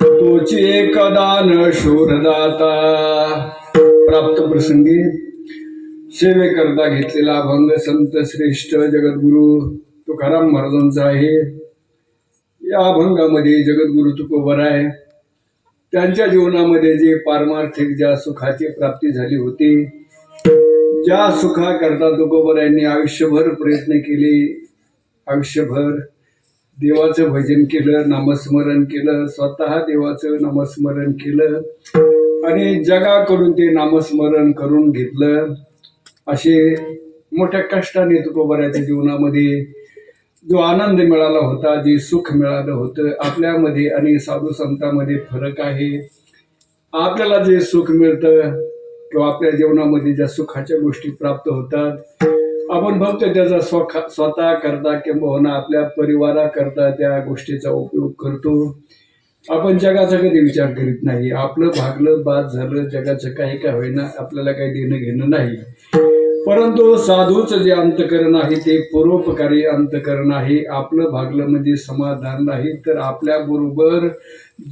तोची एकदान शूरदाता. प्राप्त प्रसंगी सेवेकरता घेतलेला अभंग संत श्रेष्ठ जगद्गुरु तुकाराम महाराजांचा आहे. या अभंगामध्ये जगद्गुरु तुकोबराय त्यांच्या जीवनामध्ये जे पारमार्थिक ज्या सुखाची प्राप्ती झाली होती, ज्या सुखाकरता तुकोबरायांनी आयुष्यभर प्रयत्न केले, आयुष्यभर देवाचं भजन केलं, नामस्मरण केलं, स्वतः देवाचं नामस्मरण केलं आणि जगाकडून ते नामस्मरण करून घेतलं. असे मोठ्या कष्टाने तुकोबराच्या जीवनामध्ये जो आनंद मिळाला होता, जे सुख मिळालं होतं, आपल्यामध्ये आणि साधू संतांमध्ये फरक आहे. आपल्याला जे सुख मिळतं किंवा आपल्या जीवनामध्ये ज्या सुखाच्या गोष्टी प्राप्त होतात, आपण फक्त त्याचा स्वतः करता किंवा आपल्या परिवाराकरता त्या गोष्टीचा उपयोग करतो. आपण जगाचा कधी विचार करीत नाही. आपलं भागलं बाद झालं, जगाचं काही काय होईना, आपल्याला काही देणं घेणं नाही. परंतु साधूचं जे अंतकरण आहे ते परोपकारी अंतकरण आहे. आपलं भागलं म्हणजे समाधान नाही, तर आपल्या बरोबर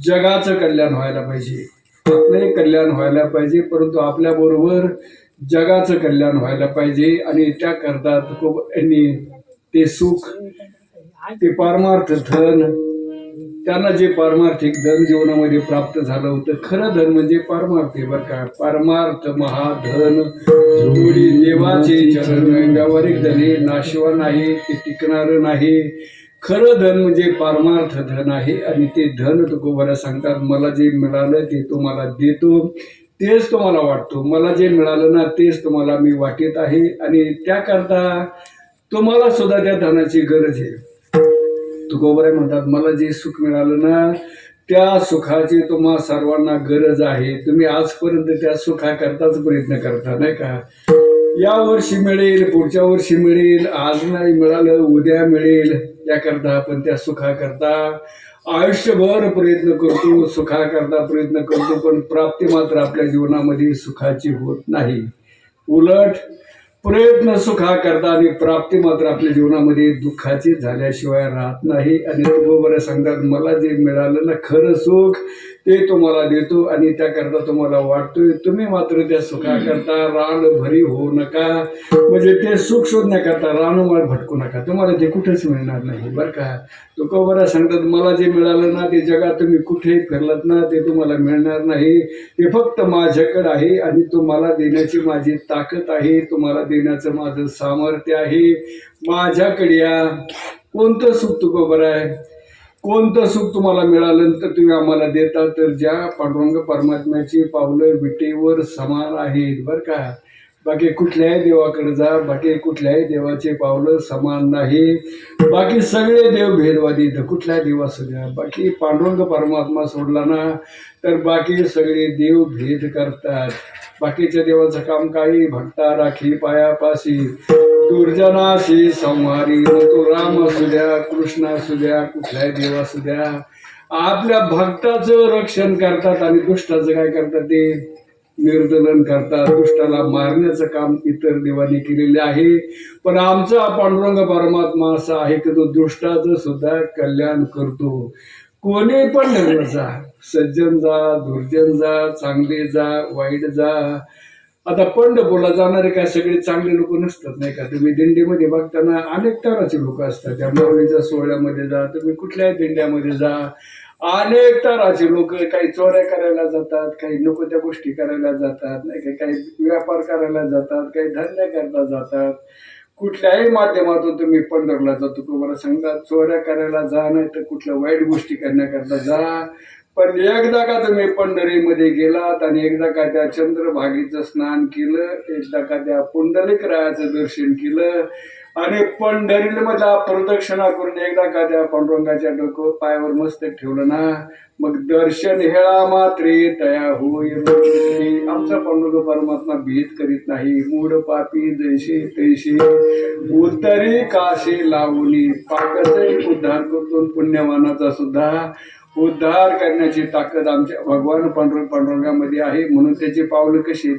जगाचं कल्याण व्हायला पाहिजे. आपले कल्याण व्हायला पाहिजे, परंतु आपल्या बरोबर जगाचं कल्याण व्हायला पाहिजे. आणि त्याकरता यांनी ते सुख, ते पारमार्थ धन, त्यांना जे पारमार्थिक धन जीवनामध्ये प्राप्त झालं होतं, खरं धन म्हणजे पारमार्थ बरं का. पारमार्थ महाधन जोडी देवाचे चरण, व्यावहारिक धन हे नाशवा नाही, ते टिकणार नाही. खरं धन म्हणजे पारमार्थ धन आहे. आणि ते धन तुकोबरा सांगतात, मला जे मिळालं ते तुम्हाला देतो, तेच तुम्हाला वाटतो. मला जे मिळालं ना तेच तुम्हाला मी वाटत आहे. आणि त्याकरता तुम्हाला सुद्धा त्या धनाची गरज आहे. तुकोबराय म्हणतात, मला जे सुख मिळालं ना त्या सुखाची तुम्हा सर्वांना गरज आहे. तुम्ही आजपर्यंत त्या सुखाकरताच प्रयत्न करता नाही का. या वर्षी मिळेल, पुढच्या वर्षी मिळेल, आज नाही मिळालं उद्या मिळेल, याकरता आपण त्या सुखाकरता आयुष्यभर प्रयत्न करतो, सुखाकरता प्रयत्न करतो, पण प्राप्ती मात्र आपल्या जीवनामध्ये सुखाची होत नाही. उलट प्रयत्न सुखाकरता आणि प्राप्ती मात्र आपल्या जीवनामध्ये दुःखाची झाल्याशिवाय राहत नाही. आणि तुकोबरा सांगतात, मला जे मिळालं ना खरं सुख ते तुम्हाला देतो आणि त्याकरता तुम्हाला वाटतोय. तुम्ही मात्र त्या सुखाकरता रानभरी होऊ नका, म्हणजे ते सुख शोधण्याकरता रानमाळ भटकू नका. तुम्हाला ते कुठेच मिळणार नाही बरं का. तुकोबरा सांगतात, मला जे मिळालं ना ते जगात तुम्ही कुठेही फिरलात ना ते तुम्हाला मिळणार नाही. ते फक्त माझ्याकडे आहे आणि तुम्हाला देण्याची माझी ताकद आहे, तुम्हाला देण्याचं माझं सामर्थ्य आहे. माझ्याकडे या. कोणतं सुख तुकोबराय, कोणतं सुख तुम्हाला मिळालं तर तुम्ही आम्हाला देता, तर ज्या पांडुरंग परमात्म्याची पावलं विटेवर समान आहेत बरं का. बाकी कुठल्याही देवाकडे जा, बाकी कुठल्याही देवाचे पावलं समान नाही. बाकी सगळे देव भेदवादी, तर कुठल्या देव असू द्या, बाकी पांडुरंग परमात्मा सोडला ना तर बाकी सगळे देव भेद करतात. बाकीच्या देवाचं काम काही, भक्ता राखी पायापाशी, दुर्जनाशी संहारी. तो राम असू द्या, कृष्ण असू द्या, कुठल्याही देव असू द्या, आपल्या भक्ताचं रक्षण करतात आणि दुष्टाचं काय करतात, ते निर्दलन करतात. दुष्टाला मारण्याचं काम इतर देवांनी केलेले आहे. पण आमचा पांडुरंग परमात्मा असा आहे की तो दुष्टाचं सुद्धा कल्याण करतो. कोणी पण धर्म जा, सज्जन जा, दुर्जन जा, चांगले जा, वाईट जा. आता पंढरपूरला जाणारे काय सगळे चांगले लोक नसतात नाही का. तुम्ही दिंडीमध्ये बघताना अनेक तऱ्हाचे लोक असतात. त्या माऊलीच्या सोहळ्यामध्ये जा, तुम्ही कुठल्याही दिंड्यामध्ये जा, अनेक तऱ्हाचे लोक. काही चोऱ्या करायला जातात, काही नको त्या गोष्टी करायला जातात नाही का, काही व्यापार करायला जातात, काही धंदे करता जातात. कुठल्याही माध्यमातून तुम्ही पंढरला जातो, तुम्हाला सांगतात चोऱ्या करायला जा, नाही तर कुठल्या वाईट गोष्टी करण्याकरता जा. पण एकदा का तुम्ही पंढरीमध्ये गेलात आणि एकदा का त्या चंद्रभागेचं स्नान केलं, एकदा का त्या पुंडलिकरायाचं दर्शन केलं आणि पंढरीला प्रदक्षिणा करून एकदा का त्या पांडुरंगाच्या डोकं पायावर मस्तक ठेवलं ना, मग दर्शन हेळा मात्रे तया होय. आमचा पांडुरंग परमात्मा भेद करीत नाही. मूढ पापी जैसे तैसे उत्तरी काशी लावली. पापाचा उद्धार करतो, पुण्यवानाचा सुद्धा उद्धार करण्याची ताकद आमच्या भगवान पांडुरंगामध्ये आहे. म्हणून त्याची पावलं कशी,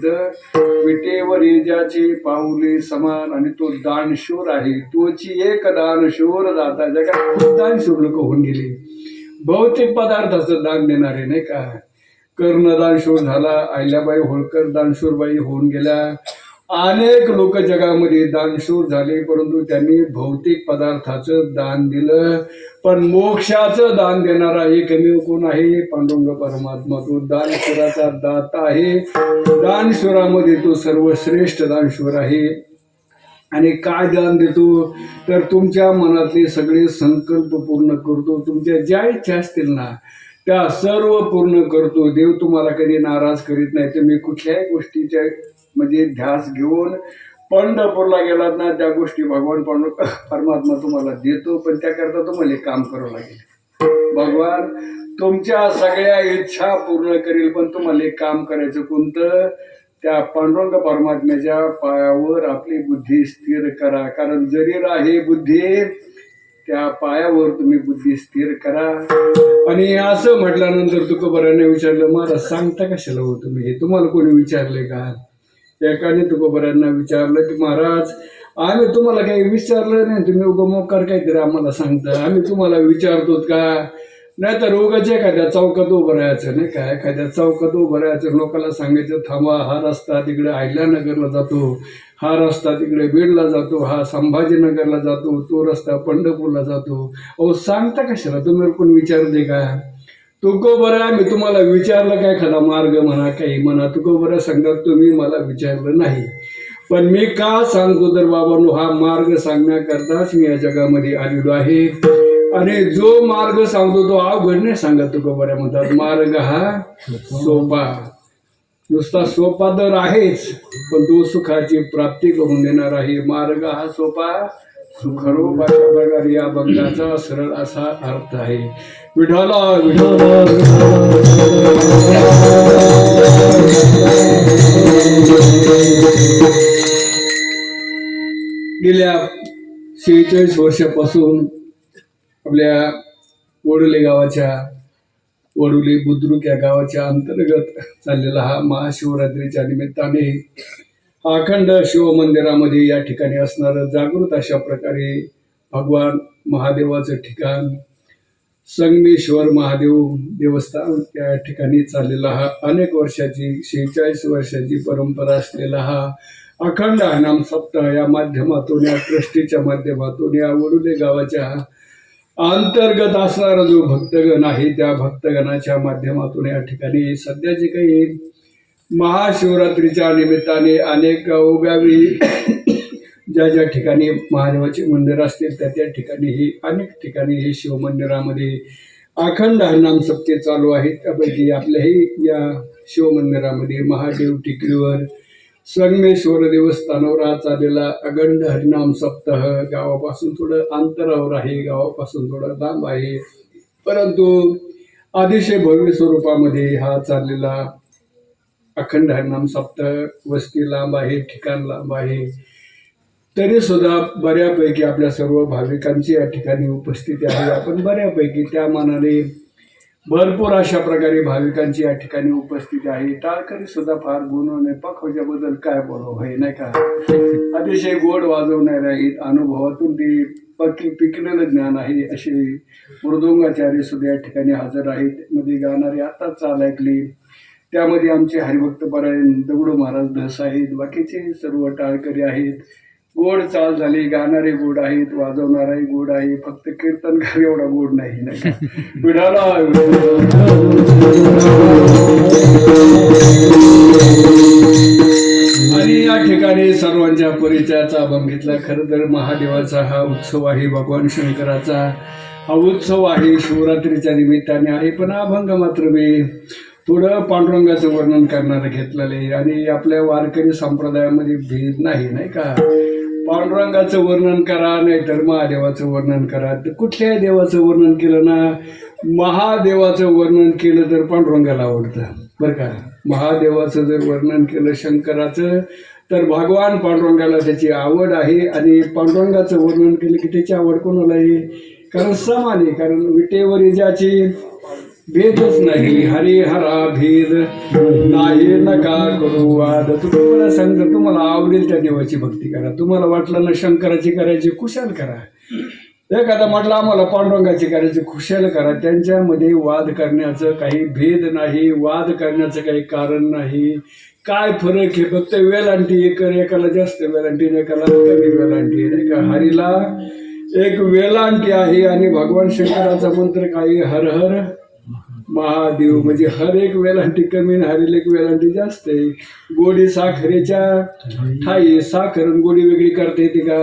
विटेवर ज्याची पाऊले समान, आणि तो दानशूर आहे. तोची एक दानशूर दाता. जगात खूप दानशूर लोक होऊन गेले, भौतिक पदार्थाचं दान देणारे नाही का. कर्णदानशूर झाला, अहिल्याबाई होळकर दानशूरबाई होऊन गेल्या. अनेक लोक जगामध्ये दानशूर झाले, परंतु त्यांनी भौतिक पदार्थाचं दान दिलं. पण मोक्षाचं दान देणारा एकमेव कोण आहे? पांडुरंग परमात्मा. तो दानशूराचा दाता आहे. दानशूरामध्ये तो सर्वश्रेष्ठ दानशूर आहे. आणि काय दान देतो तर तुमच्या मनातले सगळे संकल्प पूर्ण करतो. तुमच्या ज्या इच्छा असतील ना त्या सर्व पूर्ण करतो. देव तुम्हाला कधी नाराज करीत नाही. तुम्ही कुठल्याही गोष्टीच्या म्हणजे ध्यास घेऊन पंढरपूरला गेलात ना, त्या गोष्टी भगवान परमात्मा तुम्हाला देतो. पण त्याकरता तुम्हाला एक काम करावं लागेल. भगवान तुमच्या सगळ्या इच्छा पूर्ण करेल, पण तुम्हाला एक काम करायचं. कोणतं? त्या पांडुरंग परमात्म्याच्या पायावर आपली बुद्धी स्थिर करा. कारण जरी राहे बुद्धी, त्या पायावर तुम्ही बुद्धी स्थिर करा. आणि असं म्हटल्यानंतर तुकोबाराने विचारलं, महाराज सांगता कशाला हो तुम्ही हे? तुम्हाला कोणी विचारले का? एकाने तुकोबारांना विचारलं की महाराज आम्ही तुम्हाला काही विचारलं नाही, तुम्ही उगमोकार काहीतरी आम्हाला सांगता. आम्ही तुम्हाला विचारतो का? नाही तर उगाच एखाद्या चौकात उभं राहायचं नाही का. एखाद्या चौकात उभं राहायचं, लोकांना सांगायचं थांबा, हा रस्ता तिकडे अहिल्यानगरला जातो, हा रस्ता तिकडे बीडला जातो, हा संभाजीनगरला जातो, तो रस्ता पंढरपूरला जातो. अहो सांगता कशाला? तुम्ही कोण विचारते का? तुकोबरा मी तुम्हाला विचारलं काय? एखादा मार्ग म्हणा, काही म्हणा. तुकोबरा सांगतात तुम्ही मला विचारलं नाही. पण मी का सांगतो तर बाबांनो, हा मार्ग सांगण्याकरताच मी या जगामध्ये आलेलो आहे. आणि जो मार्ग सांगतो तो अवघड नाही सांगत. तुकोबरा म्हणतात मार्ग हा सोपा. नुसता सोपा तर आहेच, पण तो सुखाची प्राप्ती करून देणार आहे. मार्ग हा सोपा सुखरूप अशा प्रकारे या अभंगाचा सरळ असा अर्थ आहे. विठाला विठाला गेल्या 46 वर्षापासून आपल्या वडोली गावाच्या, वडोली बुद्रुक या गावाच्या अंतर्गत चाललेला हा महाशिवरात्रीच्या निमित्ताने अखंड शिवमंदिरामध्ये या ठिकाणी असणारं जागृत अशा प्रकारे भगवान महादेवाचं ठिकाण संगमेश्वर महादेव देवस्थान त्या ठिकाणी चाललेला हा अनेक वर्षाची 46 वर्षाची परंपरा असलेला हा अखंड हरिनाम सप्ताह या माध्यमातून, या ट्रस्टीच्या माध्यमातून, या वडोली गावाच्या अंतर्गत असणारा जो भक्तगण आहे त्या भक्तगणाच्या माध्यमातून या ठिकाणी सध्या जे काही महाशिवरात्रीच्या निमित्ताने अनेक गावोगावी ज्या ज्या ठिकाणी महादेवाचे मंदिर असतील त्या त्या ठिकाणी ही अनेक ठिकाणी हे शिवमंदिरामध्ये अखंड हरिनाम सप्ते चालू आहेत. त्यापैकी आपल्याही या शिवमंदिरामध्ये महादेव टेकडीवर संगमेश्वर देवस्थानावर हा चाललेला अखंड हरिनाम सप्ताह गावापासून थोडं अंतरावर आहे, गावापासून थोडं लांब आहे, परंतु अतिशय भव्य स्वरूपामध्ये हा चाललेला अखंड हरिनाम सप्ताह. वस्ती लांब आहे, ठिकाण लांब आहे, तरी सुद्धा बऱ्यापैकी आपल्या सर्व भाविकांची या ठिकाणी उपस्थिती आहे. आपण बऱ्यापैकी त्या मानाने भरपूर अशा प्रकारे भाविकांची या ठिकाणी उपस्थिती आहे. टाळकरी सुद्धा फार गुणवणे पखवच्याबद्दल काय बोलावं हे नाही का. अतिशय गोड वाजवणारे आहेत, अनुभवातून ती पिकलेलं ज्ञान आहे असे मृदुंगाचार्य सुद्धा या ठिकाणी हजर आहेत. मध्ये गाणारे आताच चाल ऐकली, त्यामध्ये आमचे हरिभक्त परायण दगडू महाराज धस आहेत, बाकीचे सर्व टाळकरी आहेत. गोड चाल झाली, गाणारे गोड आहेत, वाजवणाराही गोड आहे, फक्त कीर्तनकार एवढा गोड नाही नाही का. विठाला आणि या ठिकाणी सर्वांच्या परिचयाचा अभंग घेतला. खरं तर महादेवाचा हा उत्सव आहे, भगवान शंकराचा हा उत्सव आहे, शिवरात्रीच्या निमित्ताने आहे. पण अभंग मात्र मी थोडं पांडुरंगाचं वर्णन करणारं घेतलेलं आहे. आणि आपल्या वारकरी संप्रदायामध्ये भेद नाही नाही का. पांडुरंगाचं वर्णन करा नाहीतर महादेवाचं वर्णन करा. तर कुठल्याही देवाचं वर्णन केलं ना, महादेवाचं वर्णन केलं तर पांडुरंगाला आवडतं बरं का. महादेवाचं जर वर्णन केलं शंकराचं तर भगवान पांडुरंगाला त्याची आवड आहे. आणि पांडुरंगाचं वर्णन केलं की त्याची आवड कोणाला आहे? कारण समान आहे. कारण विटेवरी ज्याची भेदच नाही, हरिहरा भेद नाही नका करू वाद. तुम्हाला सांगतो, तुम्हाला आवडेल त्या देवाची भक्ती करा. तुम्हाला वाटलं ना शंकराची करायची, कुशाल करा. एखादा म्हटलं आम्हाला पांडुरंगाची करायची खुशाल करा, त्यांच्यामध्ये वाद करण्याचं काही भेद नाही, वाद करण्याचं काही कारण नाही. काय फरक आहे, फक्त वेलांटी एकाला जास्त वेलांटी, एकाला कमी वेलांटी, नाही का. हरीला एक वेलांटी आहे आणि भगवान शंकराचा मंत्र काही हर हर महादेव, म्हणजे हर एक वेलांटी कमी आणि हरील एक वेलांटी जास्त आहे. गोडी साखरेच्या ठाई, साखर आणि गोडी वेगळी करता येते का.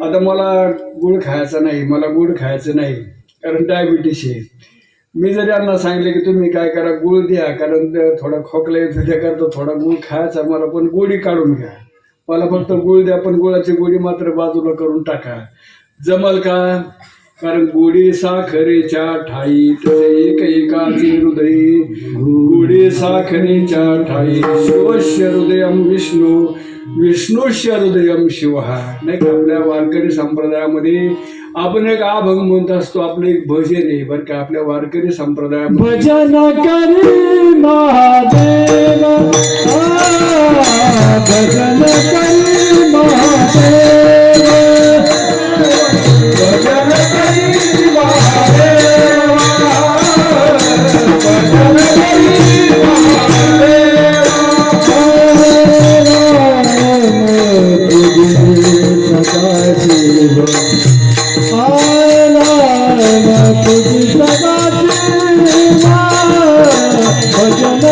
आता मला गुळ खायचा नाही, मला गुळ खायचं नाही कारण डायबिटीस आहे. मी जरी यांना सांगितलं की तुम्ही काय करा, गुळ द्या, कारण थोडा खोकला येतो त्याकरता थोडा गुळ खायचा मला, पण गोडी काढून घ्या. मला फक्त गुळ द्या, पण गुळाची गोडी मात्र बाजूला करून टाका. जमल का. कारण गोडी साखरेच्या ठाई एक एकाचे हृदय, गोडी साखरेच्या ठाई शिवस्य हृदयम विष्णू, विष्णूश्य हृदयम शिव. नाही का. आपल्या वारकरी संप्रदायामध्ये आपण एक अभंग म्हणत असतो, आपलं एक भजन आहे बरं का. आपल्या वारकरी संप्रदायात भजन करी महादेव, भजन करी महादेव, भजन करी महादेव, भजन करी महादेव. सदाशिव आला तुझी सदाशिव, भजन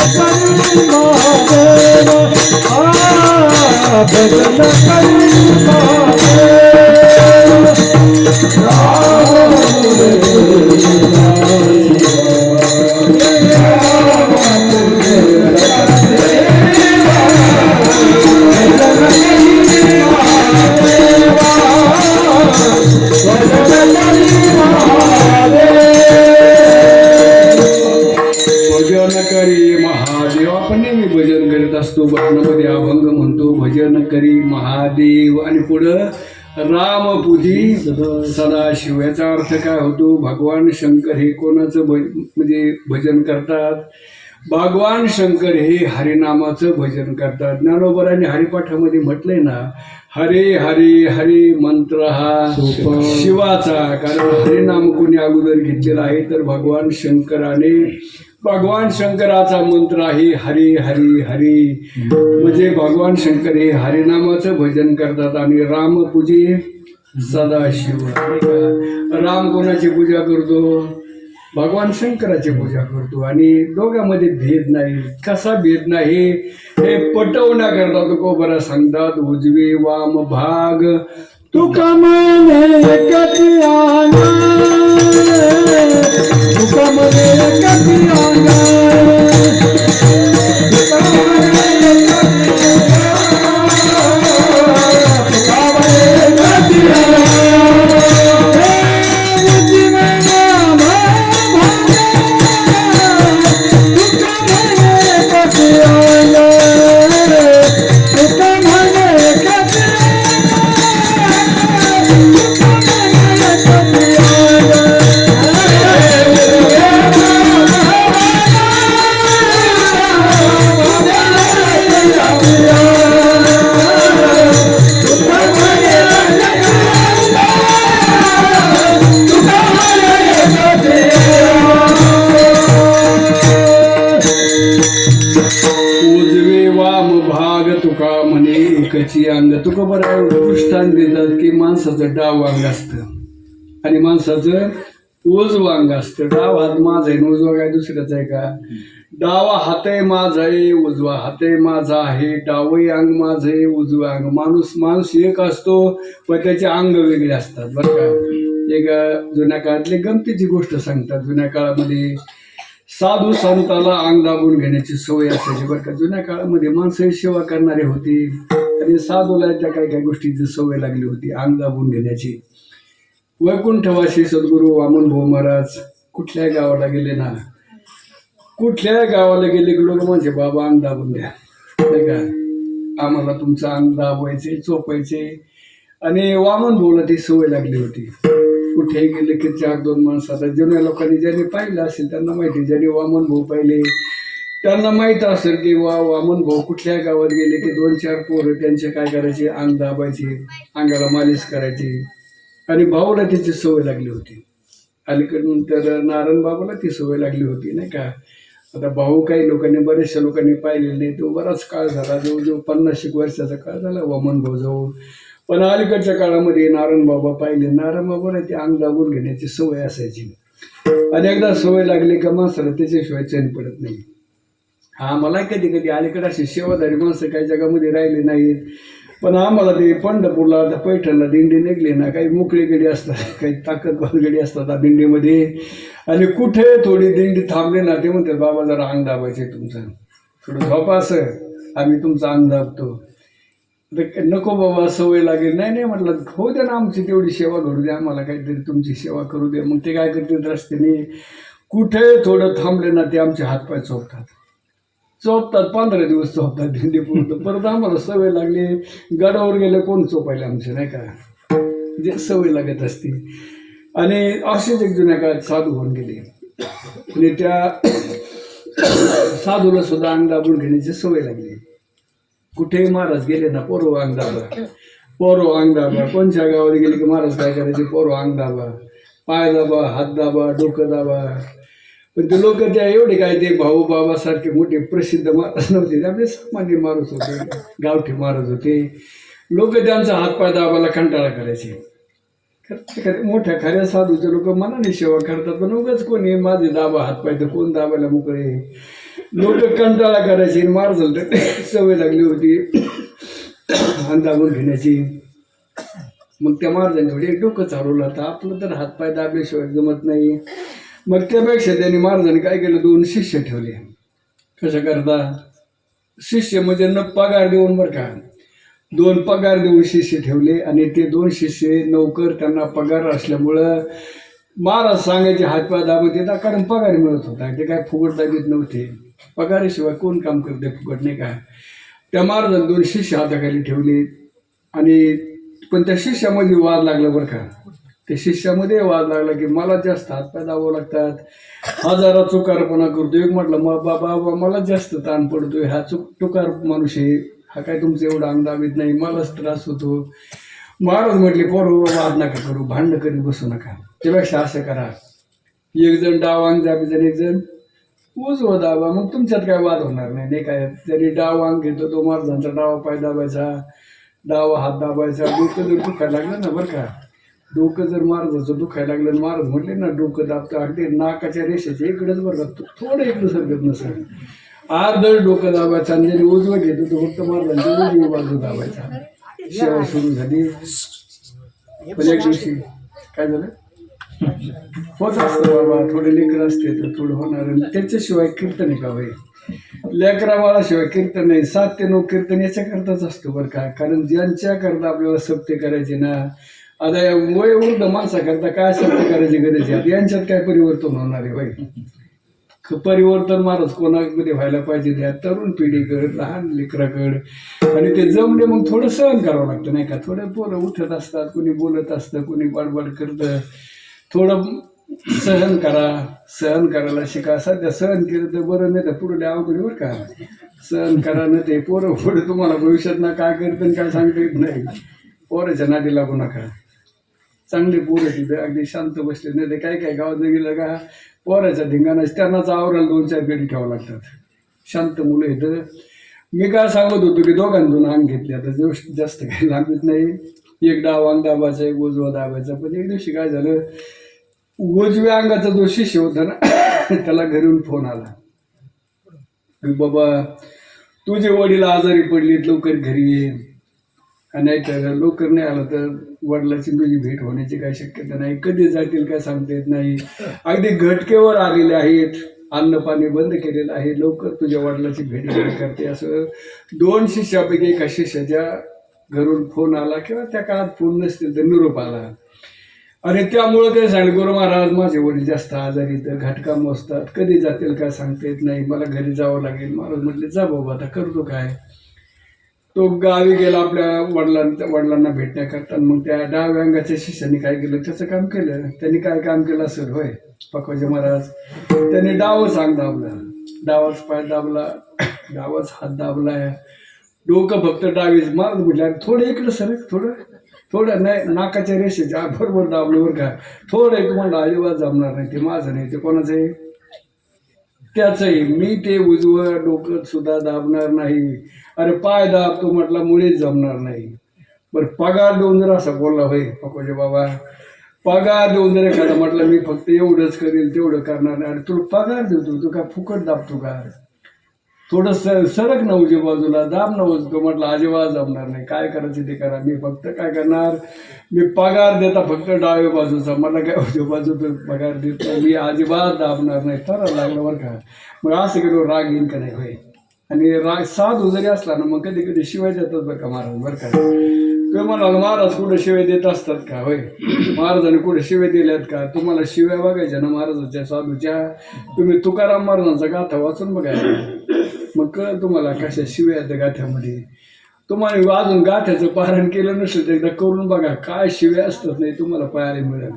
करी महादेव, भजन करी महादेव. भजन करी महादेव. आपण नेहमी भजन करीत असतो, भजनामध्ये अभंग म्हणतो भजन करी महादेव आणि पुढं रामपूजी सदाशिव. याचा अर्थ काय होतो, भगवान शंकर हे कोणाचं म्हणजे भजन करतात. भगवान शंकर हे हरिनामाचं भजन करतात. ज्ञानोबरांनी हरिपाठामध्ये म्हटलंय ना, हरे हरे हरे मंत्र हा शिवाचा. कारण हरिनाम कोणी अगोदर घेतलेला आहे तर भगवान शंकराने. भगवान शंकराचा मंत्र आहे हरी हरी हरी, म्हणजे भगवान शंकर हे हरिनामाचं भजन करतात. आणि रामपूजे सदाशिव. राम कोणाची पूजा करतो, भगवान शंकराची पूजा करतो. आणि दोघांमध्ये भेद नाही. कसा भेद नाही हे पटवण्याकरता तुकोबरा सांगतात, उजवी वाम भाग तुका म्हणे कधी आला, तुका म्हणे कधी आला, तुका म्हणे कधी आला. तुका म्हणे एकची अंग. तुका बरं दृष्टांत देतात की माणसाचं डाव अंग असतं आणि माणसाचं उजवं अंग असतं. डाव हात माझा आहे, उजवा काय दुसऱ्याच आहे का. डावा हात आहे माझा आहे, उजवा हात आहे माझा आहे. डावही अंग माझं आहे, उजवं अंग. माणूस एक असतो पण त्याचे अंग वेगळे असतात बरं का. एक जुन्या काळातली गमतीची गोष्ट सांगतात. जुन्या काळामध्ये साधू संताला अंग दाबून घेण्याची सवय असायची बरं का. जुन्या काळामध्ये माणसं सेवा करणारे होती आणि साधूला त्या काही काही गोष्टीची सवय लागली होती अंग दाबून घेण्याची. वैकुंठवासी सद्गुरू वामन भाऊ महाराज कुठल्या गावाला गेले ना, कुठल्या गावाला गेले की लोक म्हणजे बाबा अंग दाबून द्या, नाही का. आम्हाला तुमचं अंग दाबवायचे चोपायचे. आणि वामन भाऊला ती सवय लागली होती. कुठेही गेले की 4-2 माणसं. आता जुन्या लोकांनी ज्यांनी पाहिलं असेल त्यांना माहिती, ज्यांनी वामन भाऊ पाहिले त्यांना माहीत असेल की वामन भाऊ कुठल्या गावात गेले की 2-4 पोरं त्यांचे काय करायचे, अंग दाबायचे, अंगाला मालिश करायची. आणि भाऊला त्याची सवय लागली होती. अलीकडे नंतर नारायण बाबाला ती सवय लागली होती नाही का. आता भाऊ काही लोकांनी बऱ्याचशा लोकांनी पाहिलेले नाही. तो बराच काळ झाला, जवळजवळ 50 वर्षाचा काळ झाला वामन भाऊ जवळ. पण अलीकडच्या काळामध्ये नारायण बाबा पाहिले. नारायण बाबाला ती अंग दाबून घेण्याची सवय असायची. आणि एकदा सवय लागली का माणसाला त्याच्याशिवाय चैन पडत नाही. हा मला कधी कधी अलीकडे अशी सेवाधारी माणसं काही जगामध्ये राहिले नाहीत. पण आम्हाला ते पंढरपूरला आता पैठणला दिंडी निघली ना, काही मोकळी गडी असतात, काही ताकदवान गडी असतात त्या दिंडीमध्ये. आणि कुठे थोडी दिंडी थांबली ना, ते म्हणतात बाबा जरा अंग दाबायचे तुमचं, थोडं झोपा असं, आम्ही तुमचं अंग दाबतो. नको बाबा सवय लागेल. नाही नाही म्हटलं, हो द्या ना आमची तेवढी सेवा घडू द्या, आम्हाला काहीतरी तुमची सेवा करू द्या. मग ते काय करतात रस्त्याने कुठे थोडं थांबले ना, ते आमचे हातपाय चोपतात 15 दिवस चोपतात दिंडी पूर्ण. परत आम्हाला सवय लागली, गडावर गेलं कोण चोपायला आमचे नाही का, जे सवय लागत असते. आणि असेच एक जुन्या काळात साधू होऊन गेले आणि त्या साधूला सुद्धा अंग दाबून घेण्याची सवय लागली. कुठेही महाराज गेले ना, पोरो अंग दाबा, पोरो अंग दाबा. कोणत्या गावाला गेले की महाराज काय करायचे, पोरो अंग दाबा, पाय दाबा, हात दाबा, डोकं दाबा. पण ते लोक त्या एवढे काय ते भाऊ बाबासारखे मोठे प्रसिद्ध महाराज नव्हते, ते आपले सामान्य महाराज होते, गावठी महाराज होते. लोक त्यांचा हातपाय दाबाला कंटाळा करायचे. मोठ्या खऱ्या साधूचे लोक मनाने सेवा करतात, पण उगाच कोणी माझे दाबा हातपाय तर कोण दाबायला मोकळे. लोक कंटाळा करायचे. महाराजांना सवय लागली होती हात दाबून घेण्याची. मग त्या महाराजांनी थोडी एक डोकं चालवलं, तर आपलं तर हातपाय दाबल्याशिवाय जमत नाही. मग त्यापेक्षा त्यांनी महाराजांनी काय केलं, 2 शिष्य ठेवले. कशा करता, शिष्य म्हणजे न पगार देऊन बरं का, 2 पगार देऊन शिष्य ठेवले. आणि ते 2 शिष्य नौकर, त्यांना पगार असल्यामुळं महाराज सांगायचे हातपाय दाबत येतात, कारण पगार मिळत होता. ते काय फुकट दाबीत नव्हते. पगाराशिवाय कोण काम करते फुकट नाही का. त्या महाराजांनी 2 शिष्य हाताखाली ठेवले. आणि पण त्या शिष्यामध्ये वाद लागला बरं का. त्या शिष्यामध्ये वाद लागला की मला जास्त हातपाय दाबावं लागतात, हा जरा चुकारपणा करतो. एक म्हटलं मग बाबा मला जास्त ताण पडतोय, हा टुकार माणूस आहे, हा काय तुमचं एवढं अंग दाबीत नाही, मलाच त्रास होतो. महाराज म्हटले पोरं वाद नका करू, भांडण करीत बसू नका. त्यापेक्षा असं करा, एक जण डाव अंग दाबीचा आणि एक जण उजवा दाबा, मग तुमच्यात काय वाद होणार नाही. नाही काय, जरी डाव अंग घेतो तो महाराजांचा डावा पाय दाबायचा, डावा हात दाबायचा. डोकं जर दुखायला लागलं ना बरं का, डोकं जर महाराजाचं दुखायला लागलं, महाराज म्हटले ना डोकं दाबतं, अगदी नाकाच्या रेषेच्या इकडेच बरं का, थोडं इकडं सरकत नसेल, अर्धं डोकं दाबायचं. आणि ज्याने उजवं घेतो तो फक्त महाराजांची उजवी बाजू दाबायचा. सेवा सुरू झाली. पण एक दिवशी काय झालं, होत असतं बाबा, थोडे लेकर असते तर थोडं होणार. त्याच्याशिवाय कीर्तन आहे का भाई, लेकरा बाळाशिवाय कीर्तन नाही. 7 ते 9 कीर्तन याच्याकरताच असतो बरं का. कारण ज्यांच्याकरता आपल्याला सप्ते करायचे ना, आता या वयोवृद्ध माणसाकरता काय सप्ते करायची गरज आहे, यांच्यात काय परिवर्तन होणार आहे भाई. परिवर्तन महाराज कोणामध्ये व्हायला पाहिजे, त्या तरुण पिढीकडे, लहान लेकराकडे. आणि ते जमले मग थोडं सहन करावं लागतं नाही का. थोडं पोरं उठत असतात, कोणी बोलत असतं, कोणी बडबड करतं, थोडं सहन करा. सहन करायला शिका. सध्या सहन केलं तर बरं, नाही तर पुढे अवघड बरं का. सहन करा, नाही ते पोरं पुढे तुम्हाला भविष्यात ना काय करतं काय सांगता येत नाही. पोराच्या नादी लागू नका. चांगले पोरं तिथं अगदी शांत बसले, नाही तर काय काय गावात गेलं का पोराच्या धिंगाणा त्यांनाच आवरायला 2-4 पेटी ठेवावं लागतात. शांत मुलं इथं. मी काय सांगत होतो की दोघांतून अंग घेतले, आता जास्त काही लागत नाही. एक डाव अंग दाबायचा, एक उजवा दाबायचा. पण एक दिवशी काय झालं, उजव्या अंगाचा जो शिष्य होता ना त्याला घरून फोन आला, बाबा तुझे वडील आजारी पडलीत, लवकर घरी ये. नाही तर लवकर नाही आलं तर वडिलाची तुझी भेट होण्याची काही शक्यता नाही, कधी जातील काय सांगता येत नाही. अगदी घटकेवर आलेले आहेत, अन्न पाणी बंद केलेलं आहे, लवकर तुझ्या वडिलाची भेट करते. असं 2 शिष्यापैकी एका शिष्याच्या घरून फोन आला, किंवा त्या काळात फोन नसतील तर निरोप आला. आणि त्यामुळं ते सांगितलं, गुरु महाराज माझे वडील जास्त आजारी, तर घटकाम असतात, कधी जातील काय सांगता येत नाही, मला घरी जावं लागेल. महाराज म्हटले जा बाबा, आता करतो काय. तो गावी गेला आपल्या वडिलांना भेटण्याकरता. मग त्या डाव्या अंगाच्या शिष्याने काय केलं, त्याचं काम केलं. त्यांनी काय काम केलं असेल होय पकवाजी महाराज, त्यांनी डावच अंग दाबला, डावाच पाय दाबला, डावाच हात दाबला, डोकं फक्त डावीच. महाराज म्हटलं थोडं इकडं सरक, थोडं थोडं नाही नाकाच्या रेषेच्या बरोबर दाबल्यावर का थोडं एक तुम्हाला अजिबात जमणार नाही. ते माझं नाही, ते कोणाचं आहे त्याचंही. मी ते उजवं डोकं सुद्धा दाबणार नाही. अरे पाय दाबतो म्हटला मुळीच जमणार नाही. बरं पगार देऊन जर असं बोलला होय पकोजे बाबा, पगार देऊन जर एखादा म्हटलं मी फक्त एवढंच करेल तेवढं करणार नाही. अरे तुला पगार देतो, तू काय फुकट दाबतो का? थोडं सरक ना उजव्या बाजूला, दाब ना उजतो म्हटलं अजिबात जमणार नाही. काय करायचं ते करा, मी फक्त काय करणार, मी पगार देता फक्त डाव्या बाजूचा, मला काय उजव्या बाजूचा पगार देतो मी अजिबात दाबणार नाही. तर लागलं बरं का. मग असं केलं राग येईन का नाही होय. आणि राग साधू जरी असला ना मग कधी कधी शिवाय देतात बरं का महाराज. बरं का तुम्ही म्हणाल महाराज कुठे शिवाय देत असतात का होय, महाराजांनी कुठे शिवाय दिल्यात का? तुम्हाला शिव्या बघायच्या ना महाराजांच्या साधूच्या, तुम्ही तुकाराम महाराजांचा गाथा वाचून बघायला मग कळ तुम्हाला कशा शिव्या आहेत गाथ्यामध्ये. तुम्हाला अजून गाथ्याचं पारण केलं नसेल तर एकदा करून बघा काय शिव्या असतात. नाही तुम्हाला पाहायला मिळेल.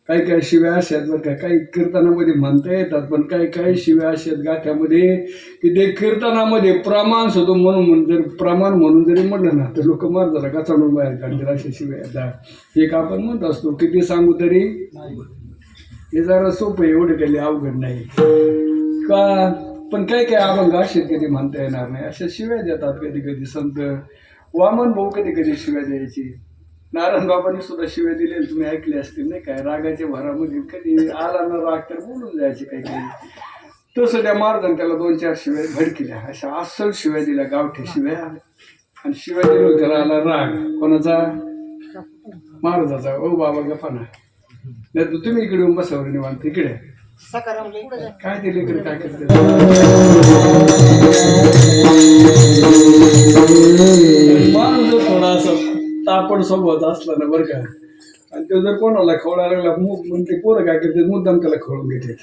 काही काही शिव्या अशा आहेत बरं का, काही कीर्तनामध्ये म्हणता येतात पण काही काही शिव्या अशा आहेत गाथ्यामध्ये की ते कीर्तनामध्ये प्रमाण सुद्धा म्हणून जर प्रमाण म्हणून जरी म्हटलं ना तर लोक मारतात का चढून बाहेर काढतील. अशा शिव्या येतात. एक आपण म्हणत असतो किती सांगू तरी हे जरा सोपं, एवढं काही अवघड नाही का. पण काही काही अभंग असे कधी म्हणता येणार नाही. अशा शिव्या देतात कधी कधी संत. वामन भाऊ कधी कधी शिव्या द्यायची. नारायण बाबांनी सुद्धा शिव्या दिले तुम्ही ऐकले असतील नाही काय. रागाच्या भरामध्ये कधी आला ना राग तर बोलून जायचे काही काही. तसं त्या महाराजांनी त्याला 2-4 शिव्या भडकिल्या. अशा अस्सल शिव्या दिल्या, गावठी शिव्या. आणि शिव्या दिलो त्याला आला राग. कोणाचा? महाराजाचा. ओ बाबा गप्पा ना, नाही तर तुम्ही इकडे येऊन बसावर निवांत इकडे. काय ते लेकर काय करते. माणूस जर थोडासा तापड स्वभावाचा असला ना बरं का, आणि तो जर कोणाला खवळा लागला मग ते पोरं काय करते मुद्दाम त्याला खवळून घेते.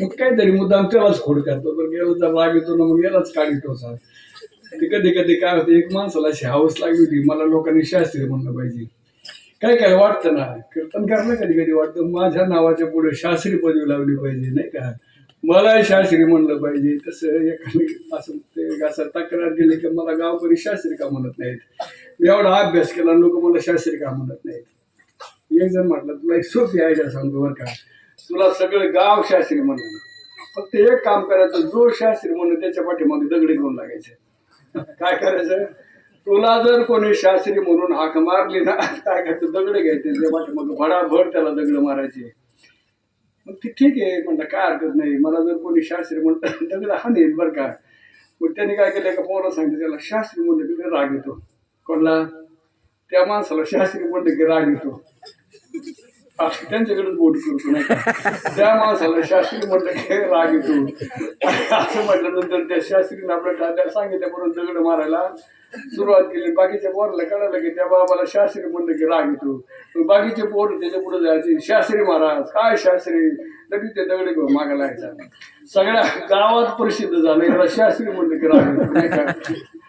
मग काहीतरी मुद्दाम त्यालाच खोड करतो. पण गेला राग येतो ना मग यालाच काढितो. ते कधी कधी काय होतं, एक माणसाला अशी हवस लागली होती मला लोकांनी शास्त्री म्हणलं पाहिजे. काय काय वाटतं ना कीर्तन करणं कधी कधी वाटतं माझ्या नावाच्या पुढे शास्त्री पदवी लावली पाहिजे नाही का, मलाही शास्त्री म्हणलं पाहिजे. तसं एखादी असं ते असं तक्रार केली की मला गावकरी शास्त्री का म्हणत नाहीत. मी एवढा अभ्यास केला लोक मला शास्त्री का म्हणत नाहीत. एक जण म्हटलं तुला एक सोपी आयडिया सांगतो बरं का, तुला सगळं गाव शास्त्री म्हणून फक्त एक काम करायचं, जो शास्त्री म्हणून त्याच्या पाठीमागे दगडी घेऊन लागायचे. काय करायचं, तुला जर कोणी शास्त्री म्हणून हाक मारली ना काय करायचं, दगड घ्यायचे त्या पाठीमागे भडाभड त्याला दगड मारायचे. मग ते ठीक आहे म्हणलं काय हरकत नाही, मला जर कोणी शास्त्री म्हणतं दगड हाणेल बरं का. मग त्यांनी काय केलं का पोरं सांगितलं त्याला शास्त्री म्हणलं की राग येतो. कोणला? त्या माणसाला शास्त्री म्हणलं की राग येतो. त्यांच्याकडेच बोट करतो नाही का. त्या माणसाला शास्त्री म्हटलं की राग येतो. असं म्हटल्यानंतर त्या शास्त्रीने आपल्या तात्याला सांगितल्यापर्यंत दगड मारायला सुरुवात केली. बाकीच्या पोराला कळालं की त्या बाबाला शास्त्री म्हणलं की राग येतो. बाकीचे पोर त्याच्या पुढे जायचे शास्त्री महाराज काय शास्त्री, लगेच ते दगड घेऊन मागायला यायचा. सगळ्या गावात प्रसिद्ध झालं याला शास्त्री म्हणलं की राग येतो नाही का.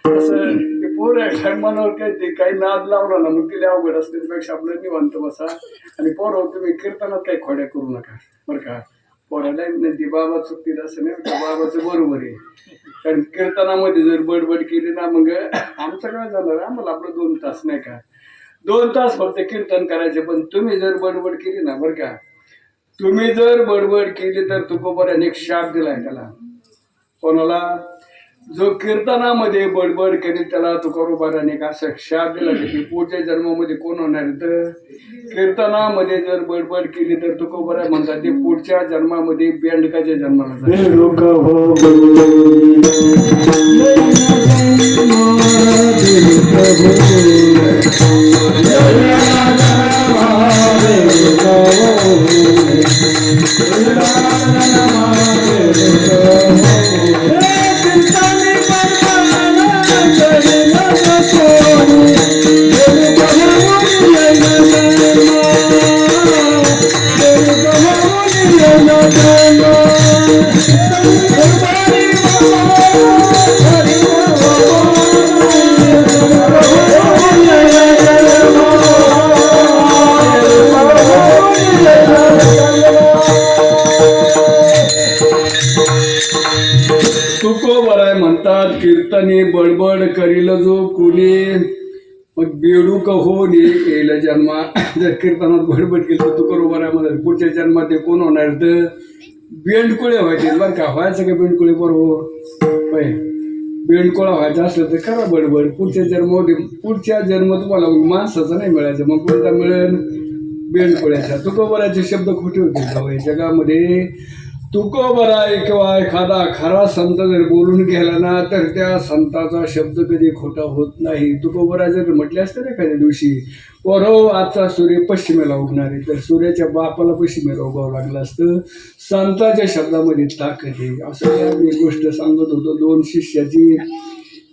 असं ते पोर मनावर काही नाद लावला ना मग तिला अवघड असते. त्यापेक्षा आपलं निवांत बसा आणि पोरं तुम्ही कीर्तनात काही खोड्या करू नका बरं का. पोराला नाही बाबा चुकतील असं नाही का, बाबाचं बरोबर आहे. कारण कीर्तनामध्ये जर बडबड केली ना मग आमचं काय झालं, आम्हाला आपलं 2 तास नाही का, 2 तास फक्त कीर्तन करायचे. पण तुम्ही जर बडबड केली ना बरं का, तुम्ही जर बडबड केली तर तुकोबाराने एक शाप दिलाय त्याला. कोणाला? जो कीर्तनामध्ये बडबड करील त्याला तुकोबाराने एक असा शाप दिला की पुढच्या जन्मामध्ये कोण होणार. तर कीर्तनामध्ये जर बडबड केली तर तुकोबारा म्हणतात ते पुढच्या जन्मामध्ये बेंडकाच्या जन्माला तुकोबाराय म्हणतात कीर्तनी बडबड करील जो कुणी मग बेडूक होऊन येईल जन्मा जर कीर्तनात बडबड केली तर तू बरोबर आहे म्हणा पुढच्या जन्मात ते कोण होणार तर बेंडकुळे व्हायचे बरं का व्हायचं का बेंडकुळे बरोबर होय बेंडकोळा व्हायचा असलं तर करा बडबड पुढच्या जन्म तुम्हाला माणसाचा नाही मिळायचं मग कोणता मिळेल बेंडकोळ्याचा तुकोबराचे शब्द खोटे होते का या जगामध्ये तुकोबरा किंवा एखादा खरा संत जर बोलून गेला ना तर त्या संताचा शब्द कधी खोटा होत नाही तुकोबरा जर म्हटले असते ना एखाद्या दिवशी पोरो आजचा सूर्य पश्चिमेला उगणार आहे तर सूर्याच्या बापाला पश्चिमेला उगावं लागलं असतं संताच्या शब्दामध्ये ताकद आहे असं मी एक गोष्ट सांगत होतो दोन शिष्याची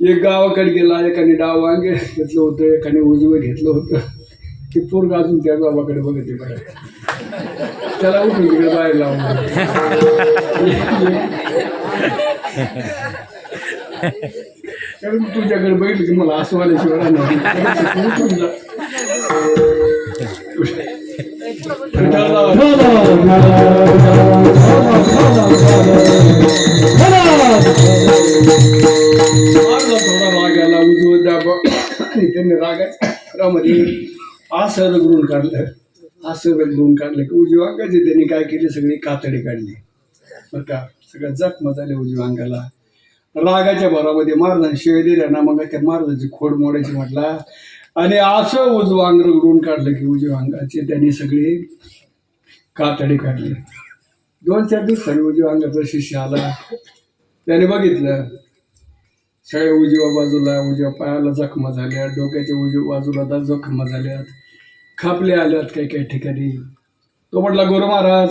एक गावाकडे गेला एकाने डाव वांगे घेतलं होतं एकाने उजवं घेतलं होतं ते पोरग अजून त्या गावाकडे बघते बघा त्याला उठून तिकडे बाहेर लावून कारण तुझ्याकडे बघितलं की मला असं वाल्याशिवाय राहणार थोडा राग आला उजवं दाबा आणि त्यांनी रागामध्ये असं रगडून काढलं की उजव्या अंगाची त्यांनी काय केली सगळी कातडी काढली बरं का सगळं जखम झाले उजव्या अंगाला रागाच्या भरामध्ये महाराजांनी शिवाय दिल्या ना मग त्या महाराजांची खोड मोडायची म्हटला आणि असं उजवं अंग रगडून काढलं की उजव्या अंगाची त्यांनी सगळी कातडी काढली 2-4 दिवसांनी उजव्या अंगाचा शिष्य आला त्याने बघितलं सगळ्या उजव्या बाजूला उजव्या पायाला जखमा झाल्या डोक्याच्या उजव्या बाजूला जखमा झाल्यात खापले आल्यात काही ठिकाणी तो म्हटला गुरु महाराज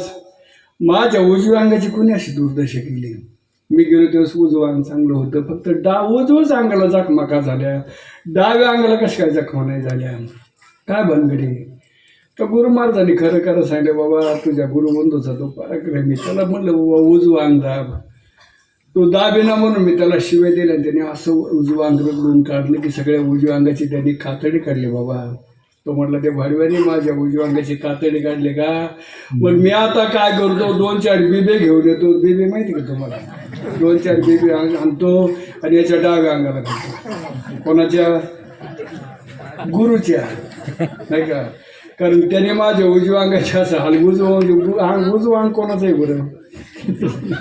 माझ्या उजव्या अंगाची कोणी अशी दुर्दशा केली मी गेलो तेव्हा उजवं अंग चांगलं होतं फक्त उजवच अंगाला जखमा का झाल्या डाव्या अंगाला कशा काय जखमा नाही झाल्या काय बनगडी तर गुरु महाराजांनी खरं सांगितलं बाबा तुझ्या गुरुबंधूचा तो पराक्रमी त्याला म्हणलं बाबा उजवं अंग दाब तो दाबेना म्हणून मी त्याला शिव्या दिल्या त्याने असं उजवं अंग रगडून काढलं की सगळ्या उजव्या अंगाची त्यांनी कातडी काढली बाबा तो म्हटलं ते भाडव्याने माझ्या उजव्या अंगाची कातडी काढले का मग मी आता काय करतो 2-4 बिबे घेऊन येतो बिबे माहिती का तुम्हाला 2-4 बिबे आणतो आणि याच्या डाव्या अंगाला घालतो कोणाच्या गुरुच्या नाही का कारण त्याने माझ्या उजव्या अंगाच्या असं हाल उजवं अंग कोणाचं आहे बरं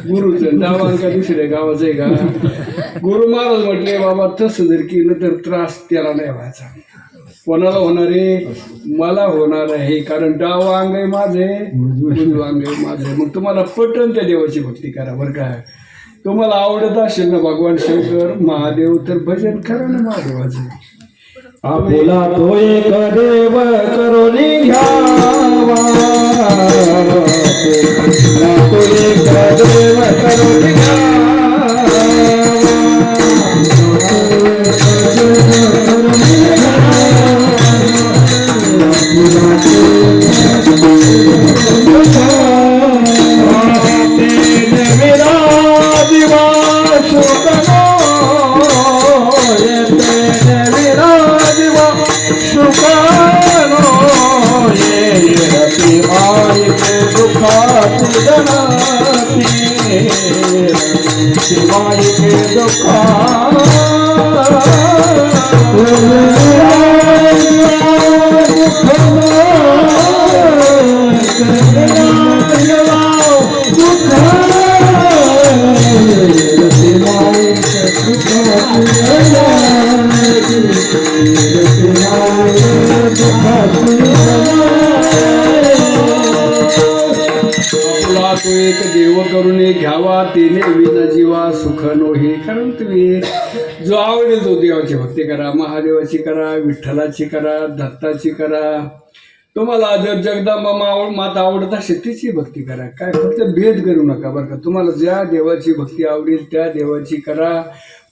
गुरुचं डावा अंग का दुसऱ्या गावाचं आहे का गुरु महाराज म्हटले बाबा तसं जर केलं तर त्रास त्याला नाही व्हायचा कोणाला होणार आहे मला होणार आहे कारण डावा अंग आहे माझे उजवं अंग आहे माझे मग तुम्हाला पटन त्या देवाची भक्ती करा बरं का तुम्हाला आवडत असेल ना भगवान शंकर महादेव तर भजन करा ना महादेवाचे आपुला तो एक देव करून घ्यावा तो एक देव करून शिवाय के दुखा तो एक देव करून घ्यावा तिने विना जीवा सुख नोहे कारण तुम्ही जो आवडेल तो देवाची भक्ती करा महादेवाची करा विठ्ठलाची करा दत्ताची करा तुम्हाला जर जगदंबा माता आवडत असेल तिची भक्ती करा काय फक्त भेद करू नका बरं का तुम्हाला ज्या देवाची भक्ती आवडेल त्या देवाची करा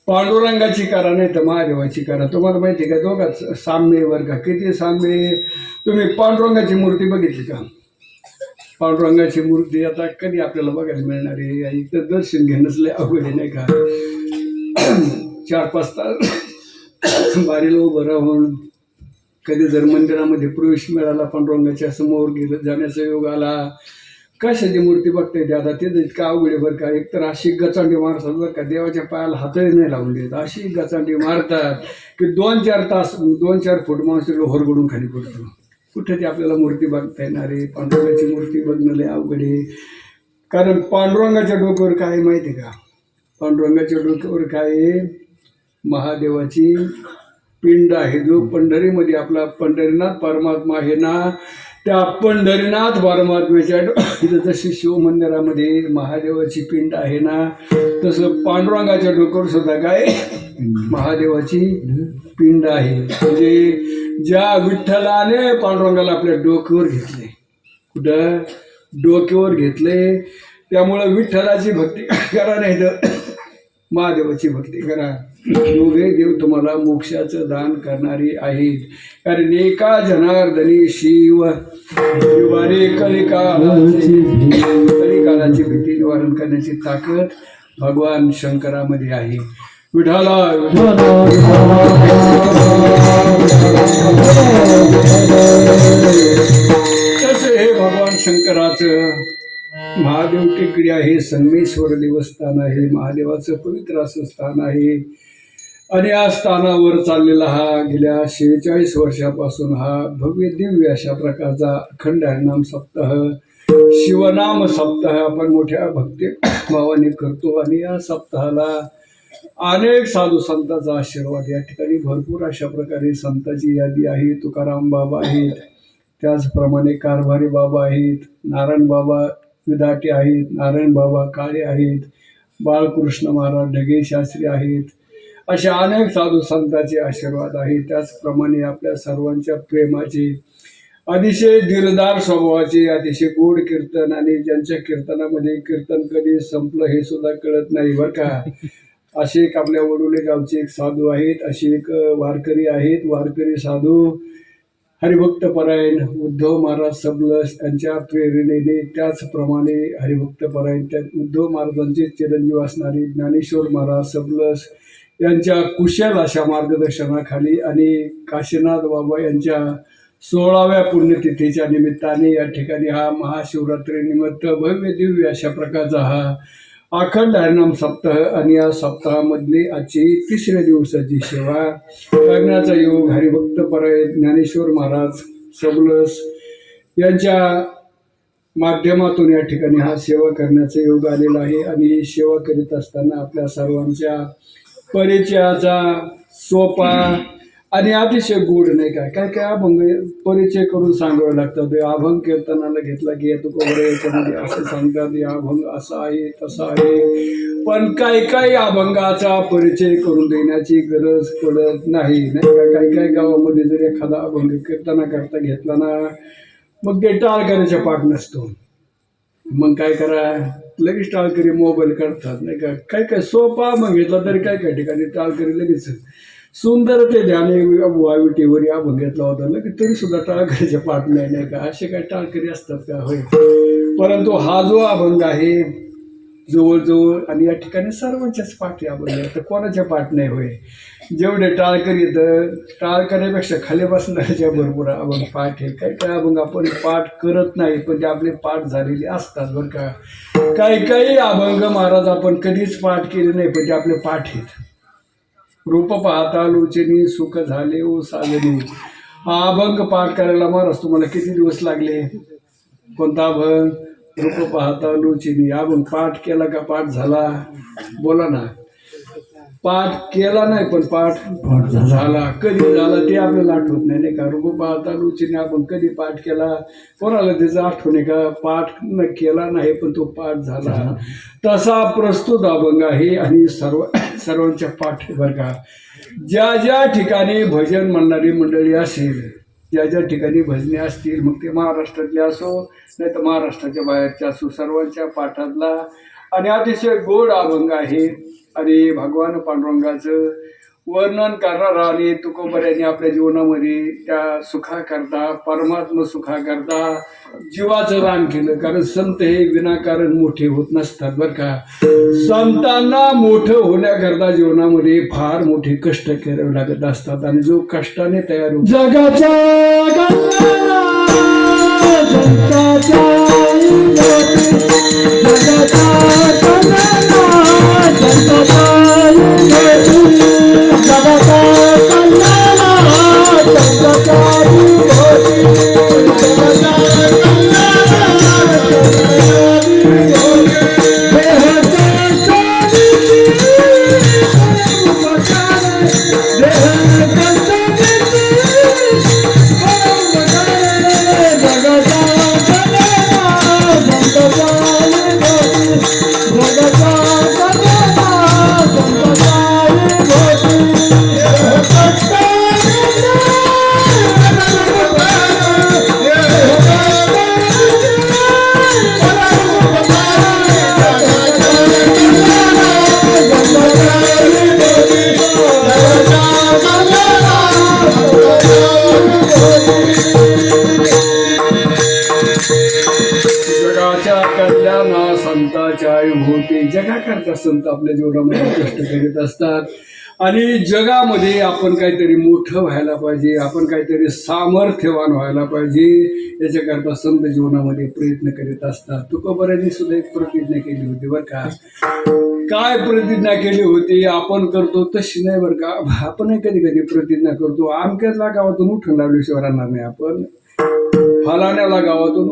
पांडुरंगाची करा नाही तर महादेवाची करा तुम्हाला माहिती आहे का दोघाच साम्य बरं का किती साम्य तुम्ही पांडुरंगाची मूर्ती बघितली का पांडुरंगाची मूर्ती आता कधी आपल्याला बघायला मिळणार आहे इथं दर्शन घेणंच लय अवघड आहे नाही का 4-5 तास बारीला उभं राहून कधी जर मंदिरामध्ये प्रवेश मिळाला पांडुरंगाच्या समोर गेलं जाण्याचा योग आला कशाची मूर्ती बघते ते आता ते इतकं अवघड आहे बरं का. एकतर अशी गचांडी मारतात बरं का, देवाच्या पायाला हातही नाही लावून देत, अशी गचांडी मारतात की 2-4 तास 2-4 फूट माणूस होरगडून खाली पडतो. कुठे ते आपल्याला मूर्ती बघता येणार आहे? पांडुरंगाची मूर्ती बघणं लय अवघड आहे. कारण पांडुरंगाच्या डोक्यावर काय आहे माहिती आहे का? पांडुरंगाच्या डोक्यावर काय आहे? महादेवाची पिंड आहे. जो पंढरीमध्ये आपला पंढरीनाथ परमात्मा आहे ना, त्या पंढरीनाथ परमात्म्याच्या इथं जशी शिवमंदिरामध्ये महादेवाची पिंड आहे ना, तसं पांडुरंगाच्या डोक्यावर सुद्धा काय महादेवाची पिंड आहे. म्हणजे ज्या विठ्ठलाने पांडुरंगाला आपल्या डोक्यावर घेतले, कुठं डोक्यावर घेतले, त्यामुळं विठ्ठलाची भक्ती करा नाही तर महादेवाची भक्ती करा. दोघे देव तुम्हाला मोक्षाचं दान करणारी आहेत. कारण एका जनार्दनी शिव शिवारे कलिकालाची भीती निवारण करण्याची ताकद भगवान शंकरामध्ये आहे. विठाला तसे हे भगवान शंकराचं महादेव टेकडी आहे, संगमेश्वर देवस्थान आहे, महादेवाचं पवित्र असं स्थान आहे. आणि या स्थानावर चाललेला हा गेल्या 46 वर्षापासून हा भव्य दिव्य अशा प्रकारचा अखंड हरिनाम सप्ताह, शिवनाम सप्ताह आपण मोठ्या भक्ती भावाने करतो. आणि या सप्ताहाला अनेक साधू संतांचा आशीर्वाद, या ठिकाणी भरपूर अशा प्रकारे संतांची यादी आहे. तुकाराम बाबा आहेत, त्याचप्रमाणे कारभारी बाबा आहेत, नारायण बाबा विदाटे आहेत, नारायण बाबा काळे आहेत, बाळकृष्ण महाराज ढगे शास्त्री आहेत. अशा अनेक साधू संतांचे आशीर्वाद आहेत. त्याचप्रमाणे आपल्या सर्वांच्या प्रेमाचे, अतिशय दिलदार स्वभावाचे, अतिशय गोड कीर्तन, आणि ज्यांच्या कीर्तनामध्ये कीर्तन कधी संपलं हे सुद्धा कळत नाही बरं का. असे एक आपल्या वडोले गावचे एक साधू आहेत, असे एक वारकरी आहेत. वारकरी साधू हरिभक्तपरायण उद्धव महाराज सबलस यांच्या प्रेरणेने, त्याचप्रमाणे हरिभक्तपरायण त्या उद्धव महाराजांचे चिरंजीव असणारे ज्ञानेश्वर महाराज सबलस यांच्या कुशल अशा मार्गदर्शनाखाली आणि काशीनाथ बाबा यांच्या 16व्या पुण्यतिथीच्या निमित्ताने या ठिकाणी हा महाशिवरात्री निमित्त भव्य दिव्य अशा प्रकारचा हा अखंड हरिनाम सप्ताह, आणि या सप्ताहामधली आजची 3ऱ्या दिवसाची सेवा करण्याचा योग हरिभक्तपरायण ज्ञानेश्वर महाराज सबलस यांच्या माध्यमातून या ठिकाणी हा सेवा करण्याचा योग आलेला आहे. आणि सेवा करीत असताना आपल्या सर्वांच्या परिचयाचा सोपा आणि अतिशय गोड नाही काय काय काय अभंग परिचय करून सांगावे लागतात. अभंग कीर्तनाला घेतला की येतो कोबरे याच्यामध्ये असं सांगतात, या अभंग असा आहे तसा आहे, पण काही काही अभंगाचा परिचय करून देण्याची गरज पडत नाही. नाही का, काही काही गावामध्ये जर एखादा अभंग कीर्तनाकरता घेतला ना, मग ते टाळकरीच्या पाठ नसतो. मग काय करा, लगेच टाळकरी मोबाईल काढतात. नाही का, काय काय सोपा अभंग घेतला तरी काय काय ठिकाणी टाळकरी लगेच सुंदर ते ध्याने वाविटीवर अभंग घेतला होता ना, की तरी सुद्धा टाळकरीचे पाठ नाही का. असे काय टाळकरी असतात का? होय. परंतु हा जो अभंग आहे जवळजवळ, आणि या ठिकाणी सर्वांच्याच पाठी अभंग आहे, तर कोणाच्या पाठ नाही. होय, जेवढे टाळकरी तर टाळकऱ्यापेक्षा खाली बसणाऱ्याच्या भरपूर अभंग पाठ आहे. काय काय अभंग आपण पाठ करत नाही, पण ते आपले पाठ झालेले असतात बरं का. काही काही अभंग महाराज आपण कधीच पाठ केले नाही, पण ते आपले पाठ आहेत. रूप पाहता लोचनी सुख झाले ओ साजनी, हा अभंग पाठ करायला महाराज तुम्हाला किती दिवस लागले? कोणता अभंग? रूप पाहता लोचनी. अभंग पाठ केला का पाठ झाला? बोला ना. पाठ केला नाही पण पाठ झाला. कधी झाला ते आपल्याला आठवत नाही, नाही का. रूप पाहता लोचनी आपण कधी पाठ केला? कोणाला त्याचं आठवण आहे का? पाठ केला नाही पण तो पाठ झाला. तसा प्रस्तुत अभंग आहे आणि सर्वांच्या पाठ बरं का. ज्या ज्या ठिकाणी भजन म्हणणारी मंडळी असेल, ज्या ज्या ठिकाणी भजने असतील, मग ते महाराष्ट्रातले असो नाही तर महाराष्ट्राच्या बाहेरचे असो, सर्वांच्या पाठातला आणि अतिशय गोड अभंग आहे. आणि भगवान पांडुरंगाचं वर्णन करणारा आणि तुकोबऱ्याने आपल्या जीवनामध्ये त्या सुखाकरता, परमात्मा सुखाकरता जीवाचं दान केलं. कारण संत हे विनाकारण मोठे होत नसतात बरं का. संतांना मोठं होण्याकरता जीवनामध्ये फार मोठे कष्ट करावे लागत असतात, आणि जो कष्टाने तयार होतो जगाच्या जगाच्या कल्याणा संतांच्या विभूती. जगाकरता संत आपल्या जीवनामध्ये कष्ट करीत असतात आणि जगामध्ये आपण काहीतरी मोठं व्हायला पाहिजे, आपण काहीतरी सामर्थ्यवान व्हायला पाहिजे, याच्याकरता संत जीवनामध्ये प्रयत्न करीत असतात. तुकोबारांनी सुद्धा एक प्रतिज्ञा केली होती बरं का. काय प्रतिज्ञा केली होती? आपण करतो तशी नाही बरं का. आपण कधी कधी प्रतिज्ञा करतो, आमक्यातल्या गावातून उठून लावल्याशिवाय राहणार नाही, आपण फलाण्याला गावातून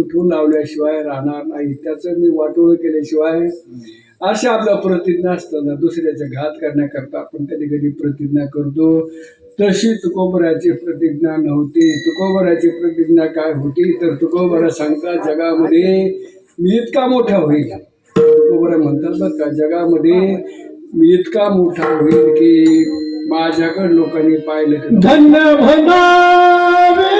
उठून लावल्याशिवाय राहणार नाही, त्याचं मी वाटोळ केल्याशिवाय, अशा आपल्या प्रतिज्ञा असताना दुसऱ्याचा घात करण्याकरता आपण कधी कधी प्रतिज्ञा करतो. तशी तुकोबराची प्रतिज्ञा नव्हती. तुकोबराची प्रतिज्ञा काय होती तर तुकोबरा सांगतात, जगामध्ये मी इतका मोठा होईल. तुकोबरा म्हणतात बरं का, जगामध्ये मी इतका मोठा होईल की माझ्याकडे लोकांनी पाहिलं की धन्य म्हणावे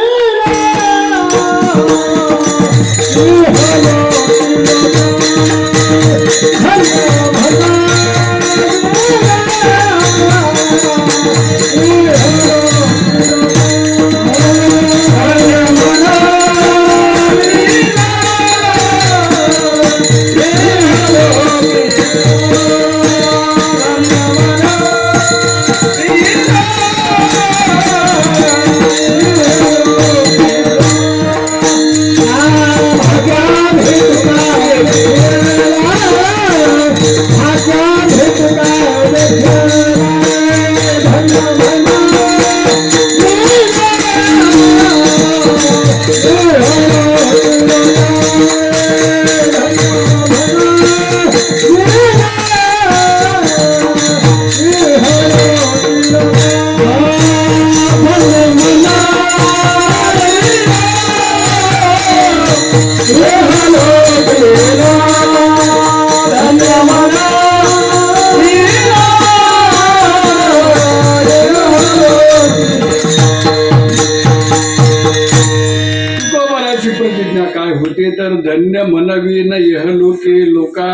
प्रतिज्ञा काय होते तर धन्य मनवी न यहलोके लोका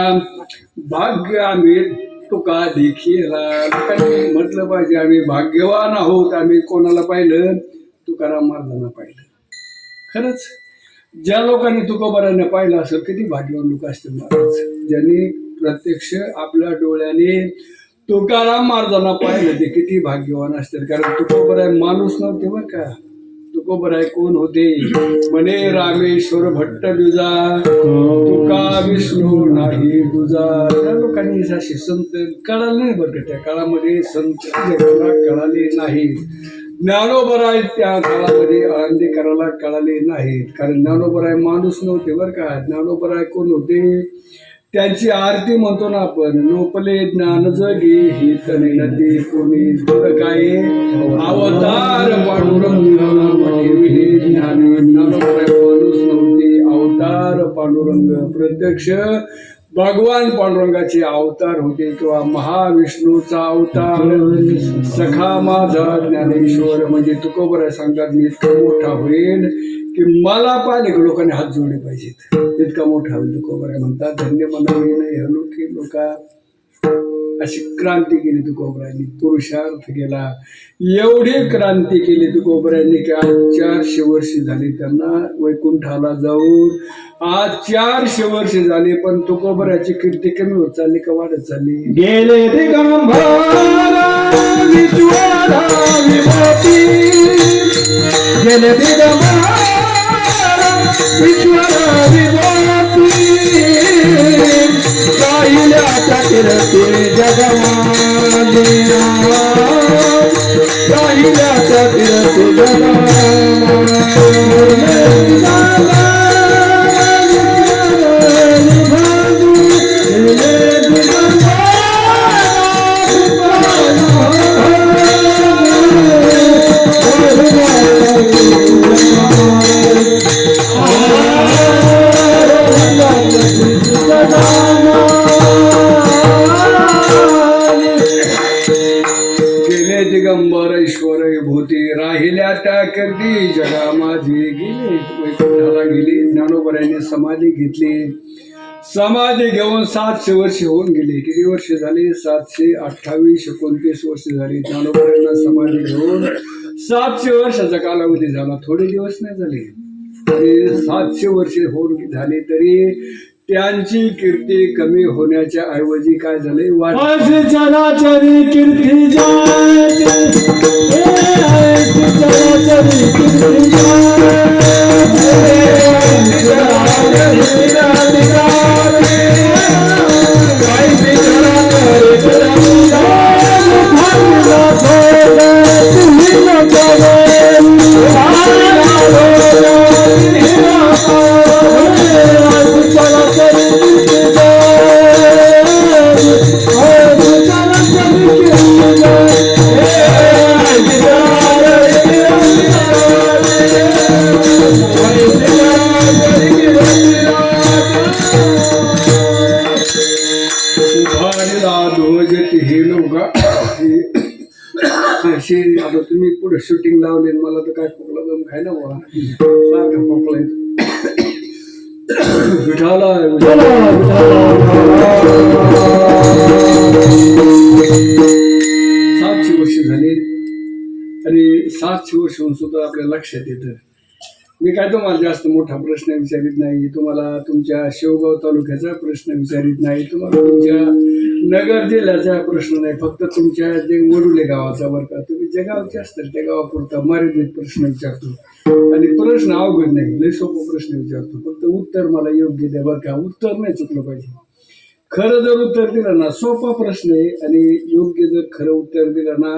भाग्य आम्ही तुका देखील. लोकांनी म्हटलं पाहिजे आम्ही भाग्यवान आहोत, आम्ही कोणाला पाहिलं? तुकाराम महाराजांना पाहिलं. खरंच ज्या लोकांनी तुकोबारांना पाहिलं असेल किती भाग्यवान लोक असतील महाराज, ज्यांनी प्रत्यक्ष आपल्या डोळ्याने तुकाराम महाराजांना पाहिलं ते किती भाग्यवान असतील. कारण तुकोबाराय माणूस नव्हते बरं का. तुकोबाराय कोण होते? म्हणे रामेश्वर भट्ट दुजा, तुका विष्णू नाही दुजा. त्या लोकांनी असे संत कळाले नाही बरं का. त्या काळामध्ये संत कळाले नाही. ज्ञानोबराय त्या काळामध्ये आळंदीकराला कळाले नाहीत, कारण ज्ञानोबराय माणूस नव्हते बरं का. ज्ञानोबराय कोण होते? त्यांची आरती म्हणतो ना आपण, लोपले ज्ञान जगी ही तने नदी कोणी काय अवतार पांडुरंग ज्ञान. ज्ञानोबराय माणूस नव्हते, अवतार पांडुरंग, प्रत्यक्ष भगवान पांडुरंगाचे अवतार होते किंवा महाविष्णूचा अवतार. सखा माझा ज्ञानेश्वर म्हणजे तुकोबराय सांगतात मी इतका मोठा होईल की मला पाहिले की लोकांनी हात जोडले पाहिजेत, इतका मोठा होईल. तुकोबराय म्हणतात धन्य मनवी नाही हलोके लोका. अशी क्रांती केली तुकोबरायांनी, पुरुषार्थ केला. एवढी क्रांती केली तुकोबरायांनी की आज 400 वर्ष झाली त्यांना वैकुंठाला जाऊन. आज 400 वर्ष झाली पण तुकोबराची कीर्ती कमी होत चालली का वाढत चालली? गेले दिगंबरा विश्वरा विभूती, गेले दिगंबरा ईश्वरावी बोलती राहिल्या त्या कीर्ती जगमाने राहिल्या त्या कीर्ती गेले दिगंबर ईश्वर भूती राहिल्या त्या कीर्ती जगा माझी गेले वैकुंठाला गेली. ज्ञानोबरायांनी समाधी घेतली. समाधी घेऊन 700 वर्ष होऊन गेली. किती वर्ष झाली? 728 29 वर्ष झाली ज्ञानोबरायांना समाधी घेऊन. 700 वर्षाचा कालावधी झाला, थोडे दिवस नाही झाले. आणि 700 वर्षे होऊन झाली तरी त्यांची कीर्ती कमी होण्याच्या ऐवजी काय झाले? वाढ चराचरी कीर्ती जाते चराचरी कीर्ती आता तुम्ही पुढे शूटिंग लावले मला तर काय खोकला दम खाय ना बघा सारखा खोकला विठाला 700 वर्ष झाली आणि 700 वर्ष होऊन सुद्धा आपल्या लक्षात येतं. मी काय तुम्हाला जास्त मोठा प्रश्न विचारित नाही, तुम्हाला तुमच्या शेवगाव तालुक्याचा प्रश्न विचारित नाही, तुम्हाला तुमच्या नगर जिल्ह्याचा प्रश्न नाही, फक्त तुमच्या जे वडुले गावाचा बरं का. तुम्ही जे गावचे असतात त्या गावापुरता मर्यादित प्रश्न विचारतो आणि प्रश्न अवघड नाही, लय सोपा प्रश्न विचारतो. फक्त उत्तर मला योग्य द्या बरं का. उत्तर नाही चुकलं पाहिजे. खरं जर उत्तर दिलं ना, सोपा प्रश्न आहे आणि योग्य जर खरं उत्तर दिलं ना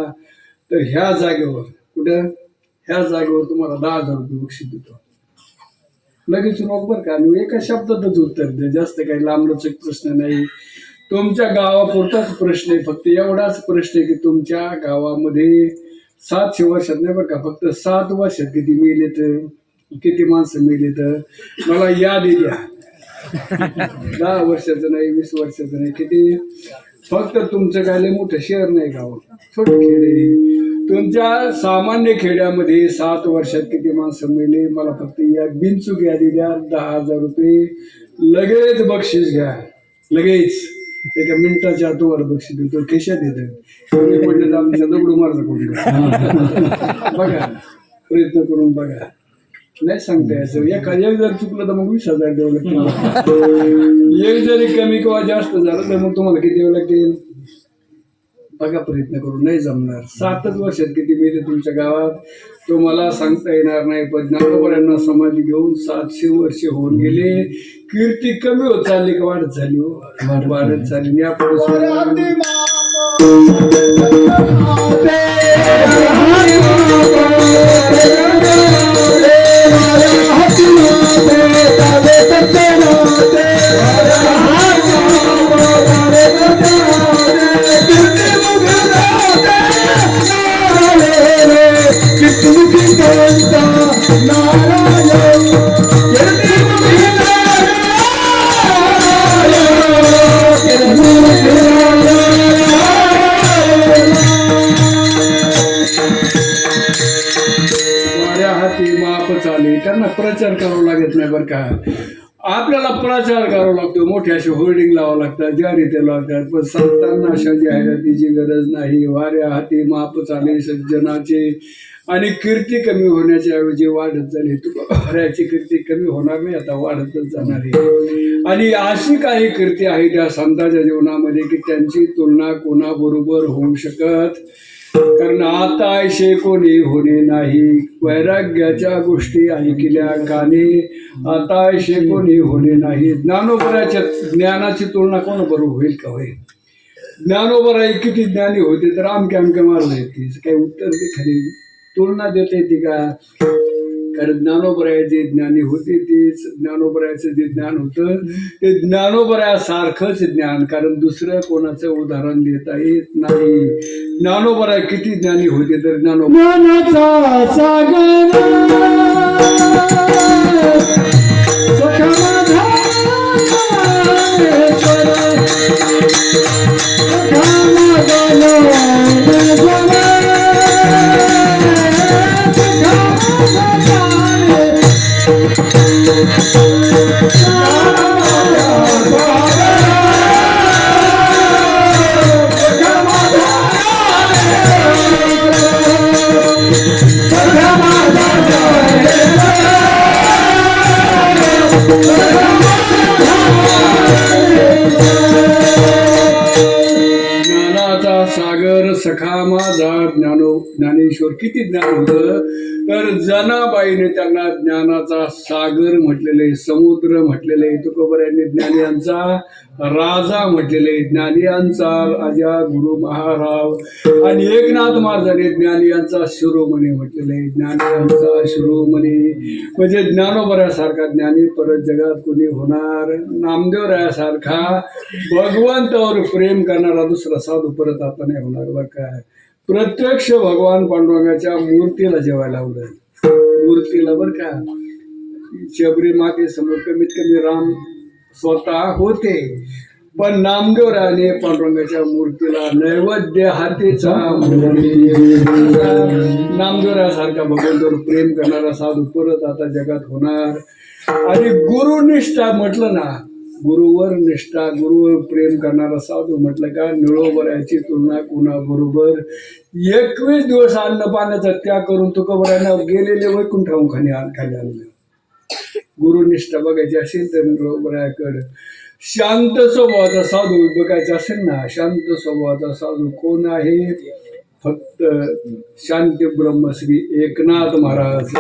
तर ह्या जागेवर कुठं ह्या जागेवर तुम्हाला 10,000 रुपये बक्षीस देतो. लगेच रोख बरं का. आणि एका शब्दातच उत्तर द्या, जास्त काही लांबलचक प्रश्न नाही. तुमच्या गावापुरताच प्रश्न आहे, फक्त एवढाच प्रश्न आहे की तुमच्या गावामध्ये 700 वर्षात नाही बरं का, फक्त 7 वर्षात किती मेले तर किती माणसं मेले तर मला यादी द्या. 10 वर्षाचं नाही, 20 वर्षाचं नाही, किती. फक्त तुमचं काय लय मोठं शहर नाही गाव, छोटं खेड आहे. तुमच्या सामान्य खेड्यामध्ये 7 वर्षात किती माणसं मेले मला फक्त या बिनचूक यादी द्या. 10,000 रुपये लगेच बक्षीस घ्या, लगेच एका मिनिटाच्या आत तुम्हाला बक्षीस देतो. खिशात येतं पडलं आमच्या दगडू मारचं कोण बघा, प्रयत्न करून बघा. नाही सांगता यायचं. एक जर चुकलं तर मग 20,000 द्यावं लागतील. एक जरी कमी किंवा जास्त झालं तर मग तुम्हाला किती द्यावं लागतील बघा, प्रयत्न करून. नाही जमणार. 7च वर्षात किती मेले तुमच्या गावात तुम्हाला सांगता येणार नाही. पण ज्ञानोबरायांना समाधी घेऊन 700 वर्ष होऊन गेले. कीर्ती कमी होत चालली का वाढत झाली? वाढत चालली. या त्यांना प्रचार करावा लागत नाही बरं का. आपल्याला प्रचार करावा लागतो, मोठे असे होर्डिंग लावावं लागतात, जाहिराती लागतात. पण संतांना अशा जाहिरातीची गरज नाही. वाऱ्या हाती माप चाले सज्जनाचे. आणि कीर्ती कमी होण्याच्या ऐवजी वाढत झाली. तुकारायाची कीर्ती कमी होणार नाही, आता वाढतच जाणार आहे. आणि अशी काही कीर्ती आहे त्या संतांच्या जीवनामध्ये की त्यांची तुलना कोणाबरोबर होऊ शकत कारण आता ऐशे कोणी होणे नाही, वैराग्याच्या गोष्टी ऐकल्या काने आता ऐशे कोणी होणे नाही. ज्ञानोबराच्या ज्ञानाची तुलना कोणाबरोबर होईल का होईल? ज्ञानोबराई किती ज्ञानी होते तर अमक्या मारलं येते, काही उत्तर दे खाली तुलना देता येते का? कारण ज्ञानोबराय जे ज्ञानी होते तेच ज्ञानोबरायचं जे ज्ञान होतं ते ज्ञानोबरायासारखंच ज्ञान, कारण दुसरं कोणाचं उदाहरण देता येत नाही. ज्ञानोबराय किती ज्ञानी होते तर ज्ञानाचा सागर सखा माझा ज्ञानेश्वर, सखा माझा ज्ञानेश्वर, सखा माझा ज्ञानाचा सागर सखा माझा ज्ञानेश्वर. किती ज्ञान होतं तर जनाबाईने त्यांना ज्ञानाचा सागर म्हटलेलं आहे, समुद्र म्हटलेलं आहे. तुकोबरायांनी ज्ञानियांचा राजा म्हटलेले, ज्ञानियांचा राजा गुरु महाराव. आणि एकनाथ महाराजांनी ज्ञानियांचा शिरोमणी म्हटलेले आहे, ज्ञानियांचा शिरोमणी. म्हणजे ज्ञानोबरायासारखा ज्ञानी परत जगात कोणी होणार? नामदेवरायासारखा भगवंतावर प्रेम करणारा दुसरा साधू परत आता नाही होणार बरं का. प्रत्यक्ष भगवान पांडुरंगाच्या मूर्तीला जेवायला लावलं, मूर्तीला बरं का. शबरी मातेसमोर कमीत कमी राम स्वतः होते, पण नामदेवरायाने पांडुरंगाच्या मूर्तीला नैवेद्य हातीचा नामदेवरायासारखा भगवंतावर प्रेम करणारा साधू परत आता जगात होणार. आणि गुरुनिष्ठा म्हटलं ना, गुरुवर निष्ठा, गुरुवर प्रेम करणारा साधू म्हटलं का निळोबरायाची तुलना कुणाबरोबर? 21 दिवस अन्न पाण्याचा त्याग करून तुकोबरायांना गेलेले वैकुंठाहून खाली आणलं. गुरुनिष्ठा बघायची असेल तर निळोबरायाकडे. शांत स्वभावाचा साधू बघायचा असेल ना, शांत स्वभावाचा साधू कोण आहे? फक्त शांती ब्रह्मश्री एकनाथ महाराज.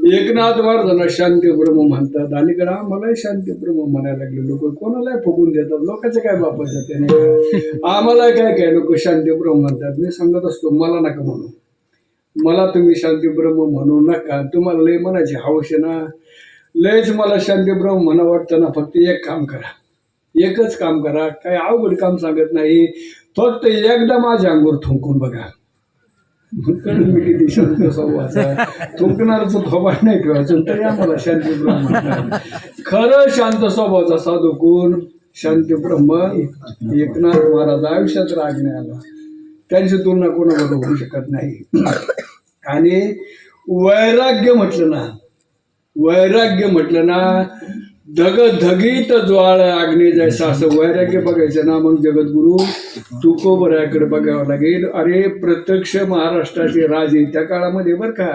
एकनाथ महाराजांना शांती ब्रह्म म्हणतात. अलीकडे आम्हाला शांती ब्रह्म म्हणायला लागले लोक, कोणालाही फुकून देतात. लोकांचं काय बापाचं त्याने, आम्हाला काय लोक शांती ब्रह्म म्हणतात. मी सांगत असतो मला नका म्हणू, मला तुम्ही शांती ब्रह्म म्हणू नका. तुम्हाला लय म्हणायची हौस आहे ना, लयच मला शांती ब्रह्म म्हणा वाटतं ना. फक्त एक काम करा, एकच काम करा, काही अवघड काम सांगत नाही. फक्त एकदा माझ्या अंगावर थुंकून बघा, मी किती शांत स्वभावाचा. थुंकणारच थोबाड नाही ठेवायचं तरी आम्हाला शांती ब्रह्म म्हणतात. खरं शांत स्वभावाचा साधू कोण? शांती ब्रह्म एकनाथ महाराज. आयुष्यात राग नाही आला, त्यांची तुलना कोणाबरोबर होऊ शकत नाही. आणि वैराग्य म्हटलं ना, वैराग्य म्हटलं ना, धगधगीत ज्वाळ अग्नी जैसा, असं वैराग्य बघायचं ना. मग जगद्गुरु तुकोबरायाकडे बघावं लागेल. अरे प्रत्यक्ष महाराष्ट्राचे राजे त्या काळामध्ये बरं का,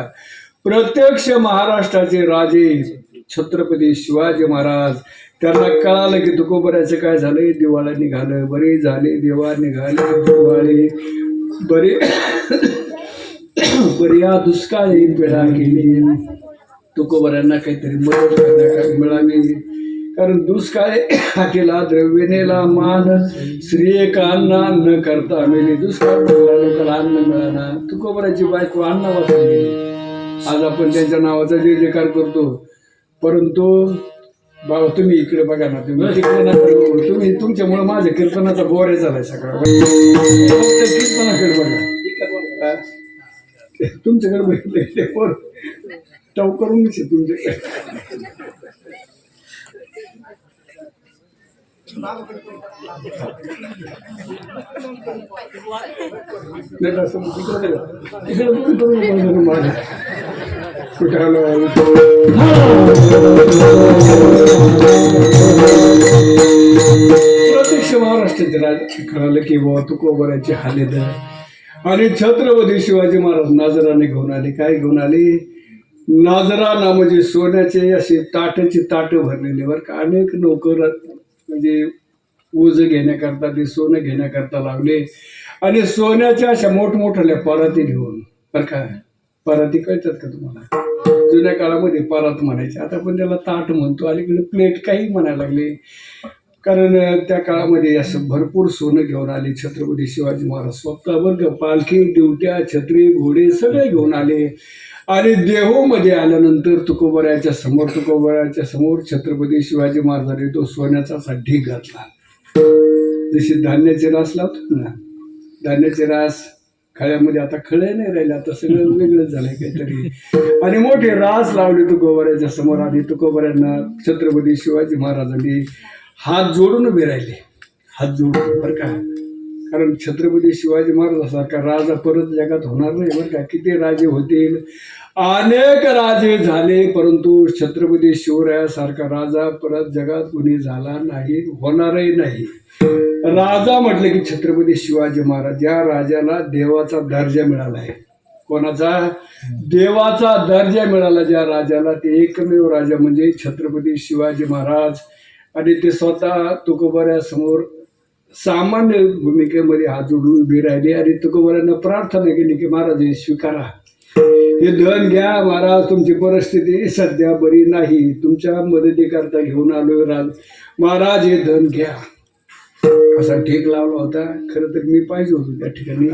प्रत्यक्ष महाराष्ट्राचे राजे छत्रपती शिवाजी महाराज, त्यांना कळालं की तुकोबरायाचं काय झालंय. दिवाळी निघालं, बरे झाले देवा निघाले दिवाळी, बरे बऱ्या दुष्काळी पिढा केली. तुकोबरायांना काहीतरी मदत करण्यासाठी मिळावी, कारण दुष्काळी हाकेला द्रव्य नेला मान, श्री एका अन्न करता मेली. दुष्काळ लोकांना अन्न मिळाला, तुकोबराची बायको अन्न वाचून गेली. आज आपण त्यांच्या नावाचा जय जयकार करतो. परंतु बाबा तुम्ही इकडे बघा ना, तुम्ही तिकडे ना, तुम्ही तुमच्यामुळे माझ्या कीर्तनाचा बोरे झालाय सगळा. फक्त कीर्तनाकडे बघा, तुमच्याकडे बघितले पण टव करून घे तुमच्याकडे. प्रत्यक्ष महाराष्ट्राचे राज कळालं की बाबा तुकोबरायाची हालेत. आणि छत्रपती शिवाजी महाराज नाजराने घेऊन आले. काय घेऊन आले? नाजराना म्हणजे सोन्याचे असे ताटाची ताटं भरलेले बरं का. अनेक नोकर म्हणजे ऊज घेण्याकरता ते सोनं घेण्याकरता लावले आणि सोन्याच्या अशा मोठमोठ्या पराती घेऊन, बरं का, पराती कळतात का तुम्हाला? जुन्या काळामध्ये परात म्हणायचे, आता पण त्याला ताट म्हणतो, अलीकडे प्लेट काही म्हणायला लागले. कारण त्या काळामध्ये असं भरपूर सोनं घेऊन आले छत्रपती शिवाजी महाराज स्वतः, बरं का. पालखी, दिवट्या, छत्री, घोडे सगळे घेऊन आले आणि देहूमध्ये आल्यानंतर तुकोबरायाच्या समोर छत्रपती शिवाजी महाराजांनी तो सोन्याचा असा ढीग घातला. जशी धान्याचे रास लावतो ना, धान्याचे रास खळ्यामध्ये, आता खळे नाही राहिले, आता सगळं वेगळंच झालंय काहीतरी, आणि मोठे रास लावले तुकोबरायाच्या समोर. आणि तुकोबरायांना छत्रपती शिवाजी महाराजांनी हात जोडून उभे राहिले, हात जोडून, बरं का. कारण छत्रपती शिवाजी महाराजांसारखा राजा परत जगात होणार नाही, बरं का. किती राजे होतील, अनेक राजे झाले, परंतु छत्रपती शिवरायासारखा राजा परत जगात कोणी झाला नाही, होणारही नाही. राजा म्हटलं की छत्रपती शिवाजी महाराज, या राजाला देवाचा दर्जा मिळाला आहे. कोणाचा? देवाचा दर्जा मिळाला ज्या राजाला, ते एकमेव राजा म्हणजे छत्रपती शिवाजी महाराज. आणि ते स्वतः तुकोबरायासमोर सामान्य भूमिकेमध्ये हात जोडून उभी राहिली आणि तुकोबरायांना प्रार्थना केली की महाराज हे स्वीकारा, हे धन घ्या महाराज, तुमची परिस्थिती सध्या बरी नाही, तुमच्या मदतीकरता घेऊन आलोय महाराज, हे धन घ्या. असा ढीग लावला होता. खरं तर मी पाहिजे होतो त्या ठिकाणी.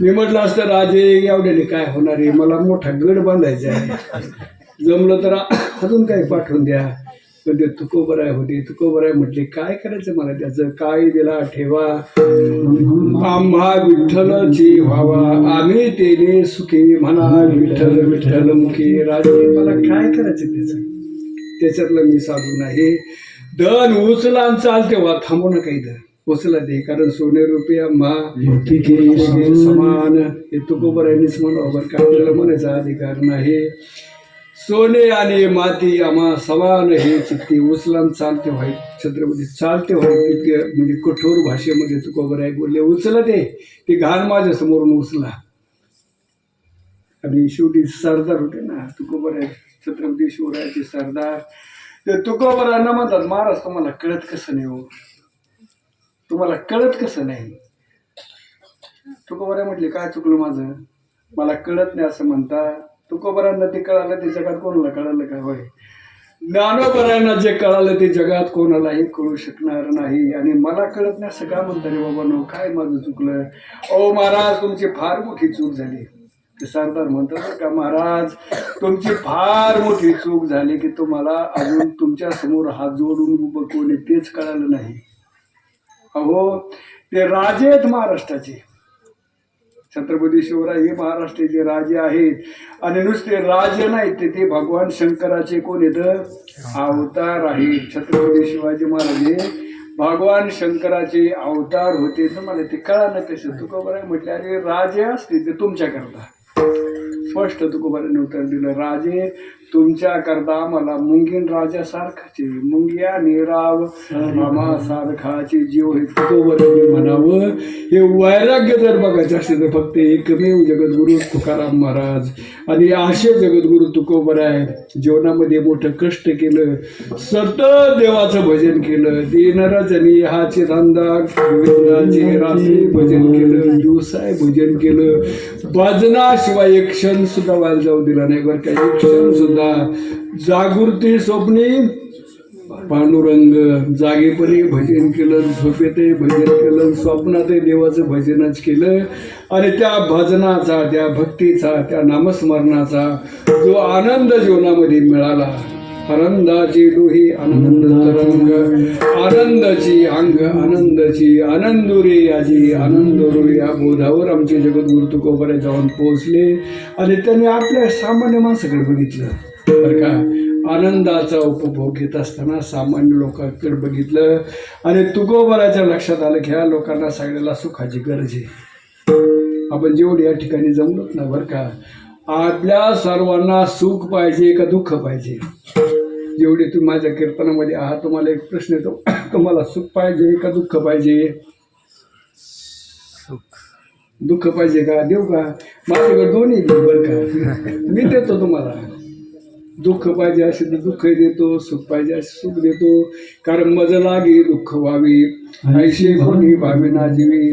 मी म्हटलं असतं राजे एवढ्याने काय होणार आहे, मला मोठा गड बांधायचा आहे, जमलं तर अजून काही पाठवून द्या. पण ते तुकोबराय होते. तुकोबराय म्हटले काय करायचं मला त्याचं, काय दिला ठेवा आम्हा विठ्ठलची व्हावा, आम्ही तेने सुखी म्हणा विठ्ठल विठ्ठल मुखी. राजे मला काय करायचं त्याच्यातलं मी साधू नाही. धन उचला चाल तेव्हा थांबू नका, इथं उचला ते, कारण सोने रुपये आम्हा समान, हे तुकोबरायांनीच म्हणावं, बरं का. आपल्याला म्हणायचा अधिकार नाही. सोने आणि माती आम्हा समान हे चित्ती, उचला चालते व्हाय छत्रपती, चालते व्हाय इतके म्हणजे कठोर भाषेमध्ये तुकोबराय बोलले. उचला ते घाण माझ्या समोरून उचला. आणि शेवटी सरदार होते ना तुकोबराय, छत्रपती शिवरायाचे सरदार. ते तुकोबरायांना म्हणतात महाराज तुम्हाला कळत कसं नाही हो, तुम्हाला कळत कसं नाही. तुकोबराय म्हटले काय चुकलं माझं, मला कळत नाही असं म्हणता. तुकोबरायांना ते कळालं ते जगात कोणाला कळालं का? होय, ज्ञानोबरायांना जे कळालं ते जगात कोणालाही कळू शकणार नाही. आणि मला कळत नाही असं का म्हणता रे बाबा, नो काय माझं चुकलं? ओ महाराज तुमची फार मोठी चूक झाली. ते सरदार म्हणतात का महाराज तुमची फार मोठी चूक झाली की तुम्हाला अजून तुमच्या समोर हात जोडून उभं कोणी तेच कळालं नाही. अहो ते राजे आहेत महाराष्ट्राचे, छत्रपती शिवराय हे महाराष्ट्राचे राजे आहेत. आणि नुसते राजे नाहीत, ते भगवान शंकराचे कोण येतं अवतार आहेत. छत्रपती शिवाजी महाराज हे भगवान शंकराचे अवतार होते. तुम्हाला ते कळालं कसं? तुकोबराय म्हटले अरे राजे असते ते तुमच्याकरता. स्पष्ट तुकोबराने उत्तर दिलं, राजे तुमच्या करता मला मुंगीन राजासारखाचे, मुंगिया निराव रामासारखाचे जीव हे तुकोबराने म्हणावं. हे वैराग्य जर बघायचं असेल तर फक्त एकमेव जगद्गुरु तुकाराम महाराज आणि असे जगद्गुरु तुकोबराय जीवनामध्ये मोठं कष्ट केलं, सतत देवाचं भजन केलं. दीनरजनी हाचे धंदा गोविंदाचे रासे भजन केलं, दिवसाय भजन केलं. भजनाशिवाय एक क्षण सुद्धा व्हायला जाऊ दिला नाही, बरं का. एक क्षण सुद्धा जागृती स्वप्नी पांडुरंग, जागेपणी भजन केलं, झोपेतही भजन केलं, स्वप्नातही देवाचं भजनच केलं. आणि त्या भजनाचा, त्या भक्तीचा, त्या नामस्मरणाचा जो आनंद जीवनामध्ये मिळाला, आनंदाची डोही आनंद तरंग, आनंदाची अंग आनंदाची आनंदुरी आजी आनंदरू, या बोधावर आमचे जगद्गुरु तुकोबराय जाऊन पोहोचले. आणि त्यांनी आपल्या सामान्य माणसाकडे बघितलं, बरं का. आनंदाचा उपभोग घेत असताना सामान्य लोकांकडे बघितलं आणि तुकोबराच्या लक्षात आलं की ह्या लोकांना सगळ्याला सुखाची गरज आहे. आपण जेवढे या ठिकाणी जमलोत ना, बरं का, आपल्या सर्वांना सुख पाहिजे का दुःख पाहिजे? जेवढे तुम्ही माझ्या कीर्तनामध्ये आहात, तुम्हाला एक प्रश्न येतो, तुम्हाला सुख पाहिजे का दुःख पाहिजे? दुःख पाहिजे का? देऊ का? माझ्याकडे दोन्ही देऊ, बरं का, मी देतो तुम्हाला. दुःख पाहिजे असेल तर दुःख देतो, सुख पाहिजे असे सुख देतो. कारण मज लागी दुःख व्हावी, ऐशी कोणी भावी ना जीवी.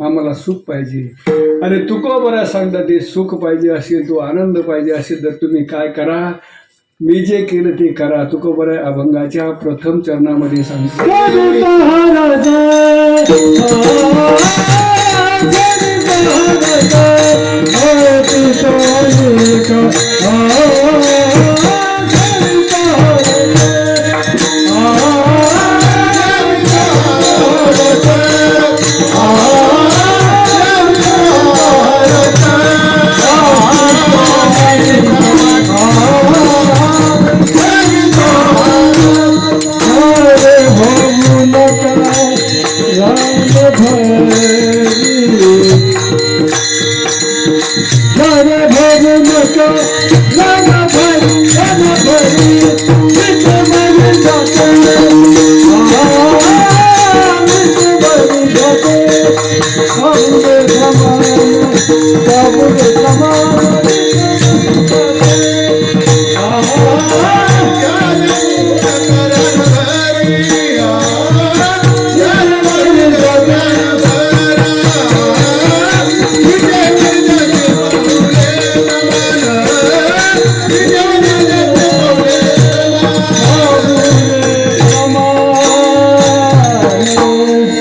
आम्हाला सुख पाहिजे. आणि तुकोबरा सांगतात ते सुख पाहिजे असेल, तो आनंद पाहिजे असेल तर तुम्ही काय करा, मी जे केलं ते करा. तुकोबरा अभंगाच्या प्रथम चरणामध्ये सांगतो.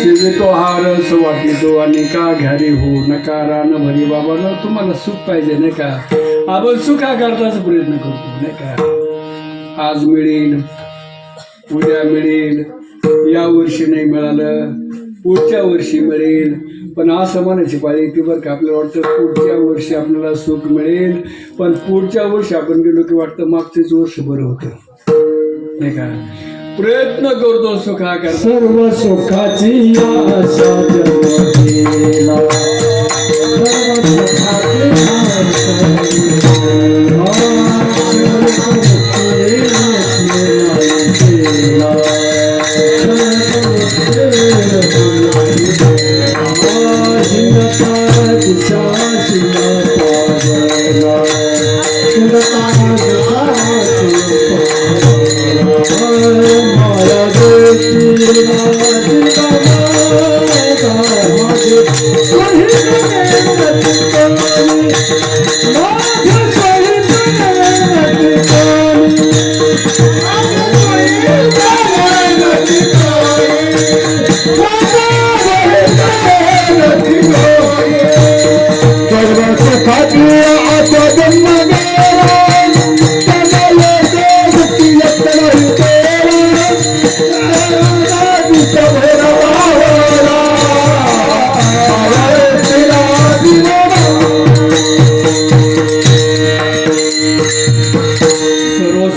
जगत हरत वाटितो आणि का घ्यारी हो नकारा न भरी. बाबा न तुम्हाला सुख पाहिजे नाही का, आपण सुखा करताच प्रयत्न करतो नाही का. आज मिळेल, उद्या मिळेल, या वर्षी नाही मिळालं, पुढच्या वर्षी मिळेल. पण असं म्हणायची पाळी ती बरं का, आपल्याला वाटतं पुढच्या वर्षी आपल्याला सुख मिळेल, पण पुढच्या वर्षी आपण गेलो की वाटतं मागचेच वर्ष बरं होतं नाही का. प्रयत्न करतो सुखा कर. सर्व सुखाची आशा जन्मला, सर्व सुखाची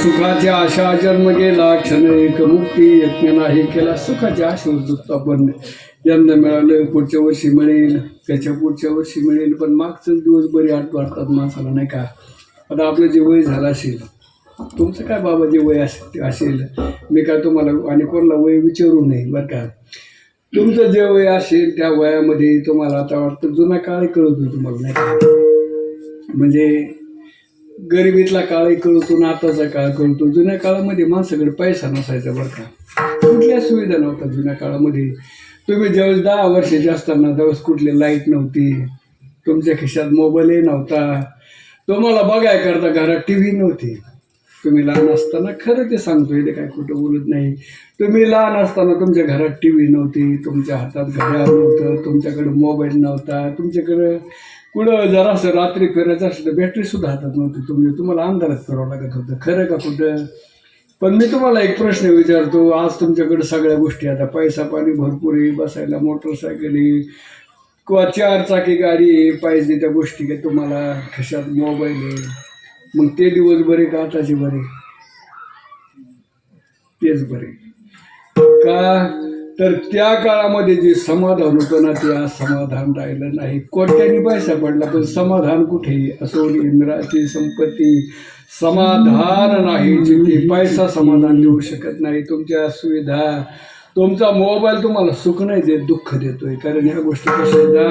सुखाची आशा जन्म गेला, क्षण एक मुक्ती यत्न नाही केला. सुखाची आशा होतो आपण, यंदा मिळालं, पुढच्या वर्षी मिळेल, त्याच्या पुढच्या वर्षी मिळेल, पण मागचंच दिवस बरे वाटतात माणसाला नाही का. आता आपलं जे वय झालं असेल, तुमचं काय बाबा जे वय असेल, मी काय तुम्हाला आणि कोणाला वय विचारू नये बरं का. तुमचं जे वय असेल त्या वयामध्ये तुम्हाला आता वाटतं जुना काळ कळत नाही तुम्हाला नाही का. म्हणजे गरिबीतला काळही कळतो ना आताचा काळ कळतो. जुन्या काळामध्ये माणसाकडे पैसा नसायचा बरं का, कुठल्या सुविधा नव्हत्या जुन्या काळामध्ये. तुम्ही ज्यावेळेस 10 वर्षाचे असताना त्यावेळेस कुठली लाईट नव्हती, तुमच्या खिशात मोबाईलही नव्हता, तुम्हाला बघाय करता घरात टी व्ही नव्हती. तुम्ही लहान असताना, खरं ते सांगतो, इथे काय कुठं बोलत नाही, तुम्ही लहान असताना तुमच्या घरात टी व्ही नव्हती, तुमच्या हातात घड्याळ नव्हतं, तुमच्याकडे मोबाईल नव्हता, तुमच्याकडं कुठं जरासं रात्री फिरायचं असलं तर बॅटरीसुद्धा हातात नव्हती. तुम्हाला अंधारात फिरावं लागत होतं. खरं का कुठं. पण मी तुम्हाला एक प्रश्न विचारतो, आज तुमच्याकडे सगळ्या गोष्टी, आता पैसा पाणी भरपूर आहे, बसायला मोटरसायकल आहे किंवा 4 चाकी गाडी आहे, पाहिजे त्या गोष्टी काय तुम्हाला, खिशात मोबाईल आहे, मग ते दिवस बरे का आताचे बरे? तेच बरे का. तर त्या काळामध्ये जे समाधान होतं ना, ते आज समाधान राहिलं नाही. कोट्याने पैसा पडला पण समाधान कुठे. असो इंद्राची संपत्ती, समाधान नाही जिथे. पैसा समाधान देऊ शकत नाही, तुमच्या सुविधा, तुमचा मोबाईल तुम्हाला सुख नाही देत, दुःख देतोय. कारण ह्या गोष्टी कशा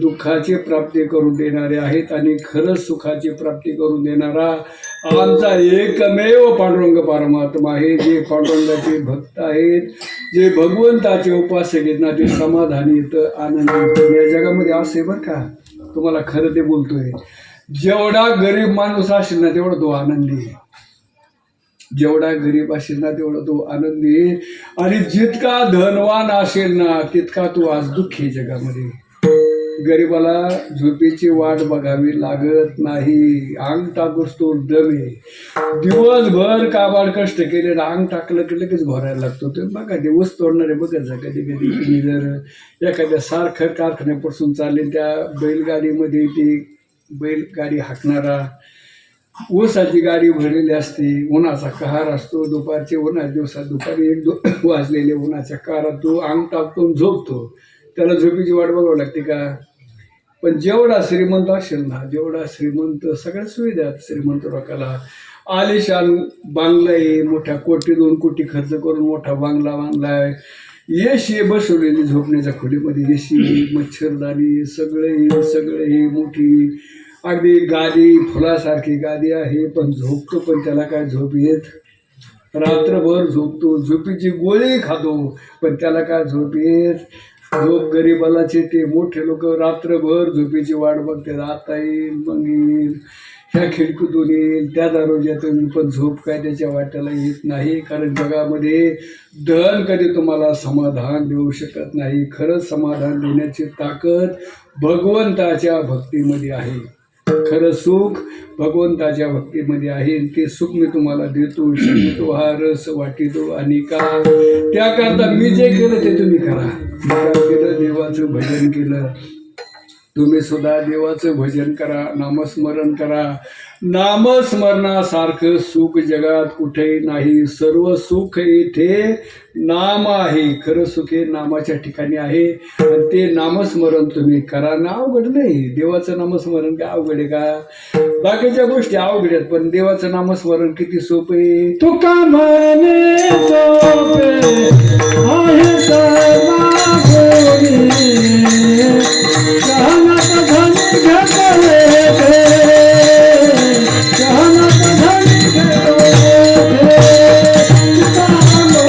दुःखाची प्राप्ती करून देणारे आहेत, आणि खरंच सुखाची प्राप्ती करून देणारा आमचा एकमेव पांडुरंग परमात्मा आहे. जे पांडुरंगाचे भक्त आहेत, जे भगवंताचे उपासक आहेत ना, ते समाधानी येतं, आनंदी येतं. या जगामध्ये असे बरं का, तुम्हाला खरं ते बोलतोय, जेवढा गरीब माणूस असेल ना तेवढा तो आनंदी आहे. जेवढा गरीब असेल ना तेवढा तो आनंदी आहे. आणि जितका धनवान असेल ना तितका तो आज दुःखी आहे जगामध्ये. गरीबाला झोपेची वाट बघावी लागत नाही. अंग टाकूस तो दमे. दिवसभर काबाड कष्ट केले ना, अंग टाकलं की लगेच भरायला लागतो. ते बघा ते ऊस तोडणारे बघत जा कधी कधी. तुम्ही जर एखाद्या सारखं कारखान्यापासून चालले त्या बैलगाडीमध्ये ती बैलगाडी हाकणारा, ऊसाची गाडी भरलेली असते, उन्हाचा कहार असतो, दुपारचे उन्हाच्या दिवसात दुपारी 1-2 वाजलेले उन्हाच्या कहारात तो अंग टाकतो झोपतो. त्याला झोपेची वाट बघावी लागते का? पण जेवढा श्रीमंत असेल ना, जेवढा श्रीमंत, सगळ्या सुविधा आहेत श्रीमंत लोकाला. आलिशान बांगला आहे, मोठ्या 1-2 कोटी खर्च करून मोठा बांगला बांधलाय, एसी बसवलेली झोपण्याच्या खोलीमध्ये, एसी, मच्छरदाणी, सगळे ही मोठी अगदी गादी, फुलासारखी गादी आहे. पण झोपतो, पण त्याला काय झोप येत? रात्रभर झोपतो, झोपीची गोळी खातो, पण त्याला काय झोप येत? झोप गरीबालाच येते. मोठे लोक रात्रभर झोपेची वाट बघतात, आता येईल मग येईल, ह्या खिडकीतून येईल, त्या दरवाज्यातून, पण झोप काय त्याच्या वाट्याला येत नाही. कारण जगामध्ये धन कधी तुम्हाला समाधान देऊ शकत नाही. खरंच समाधान देण्याची ताकद भगवंताच्या भक्तीमध्ये आहे. खरं सुख भगवंताच्या भक्तीमध्ये आहे. ते सुख मी तुम्हाला देतो, शिकतो, हा रस वाटितो आणि का त्याकरता मी जे केलं ते तुम्ही करा. काय केलं? देवाचं भजन केलं. तुम्ही सुद्धा देवाचं भजन करा, नामस्मरण करा. नामस्मरणासारखं सुख जगात कुठेही नाही. सर्व सुख येथे नाम आहे. खरं सुख हे नामाच्या ठिकाणी आहे. आणि ते नामस्मरण तुम्ही करा ना. अवघड नाही. देवाचं नामस्मरण काय अवघड आहे का? बाकीच्या गोष्टी अवघड आहेत, पण देवाचं नामस्मरण किती सोपं आहे. तुका म्हणे सोपे आहे सर्वा गोडी, शहाणत धन घेतले ते, शहाणत धन घेतले ते. तुका म्हणे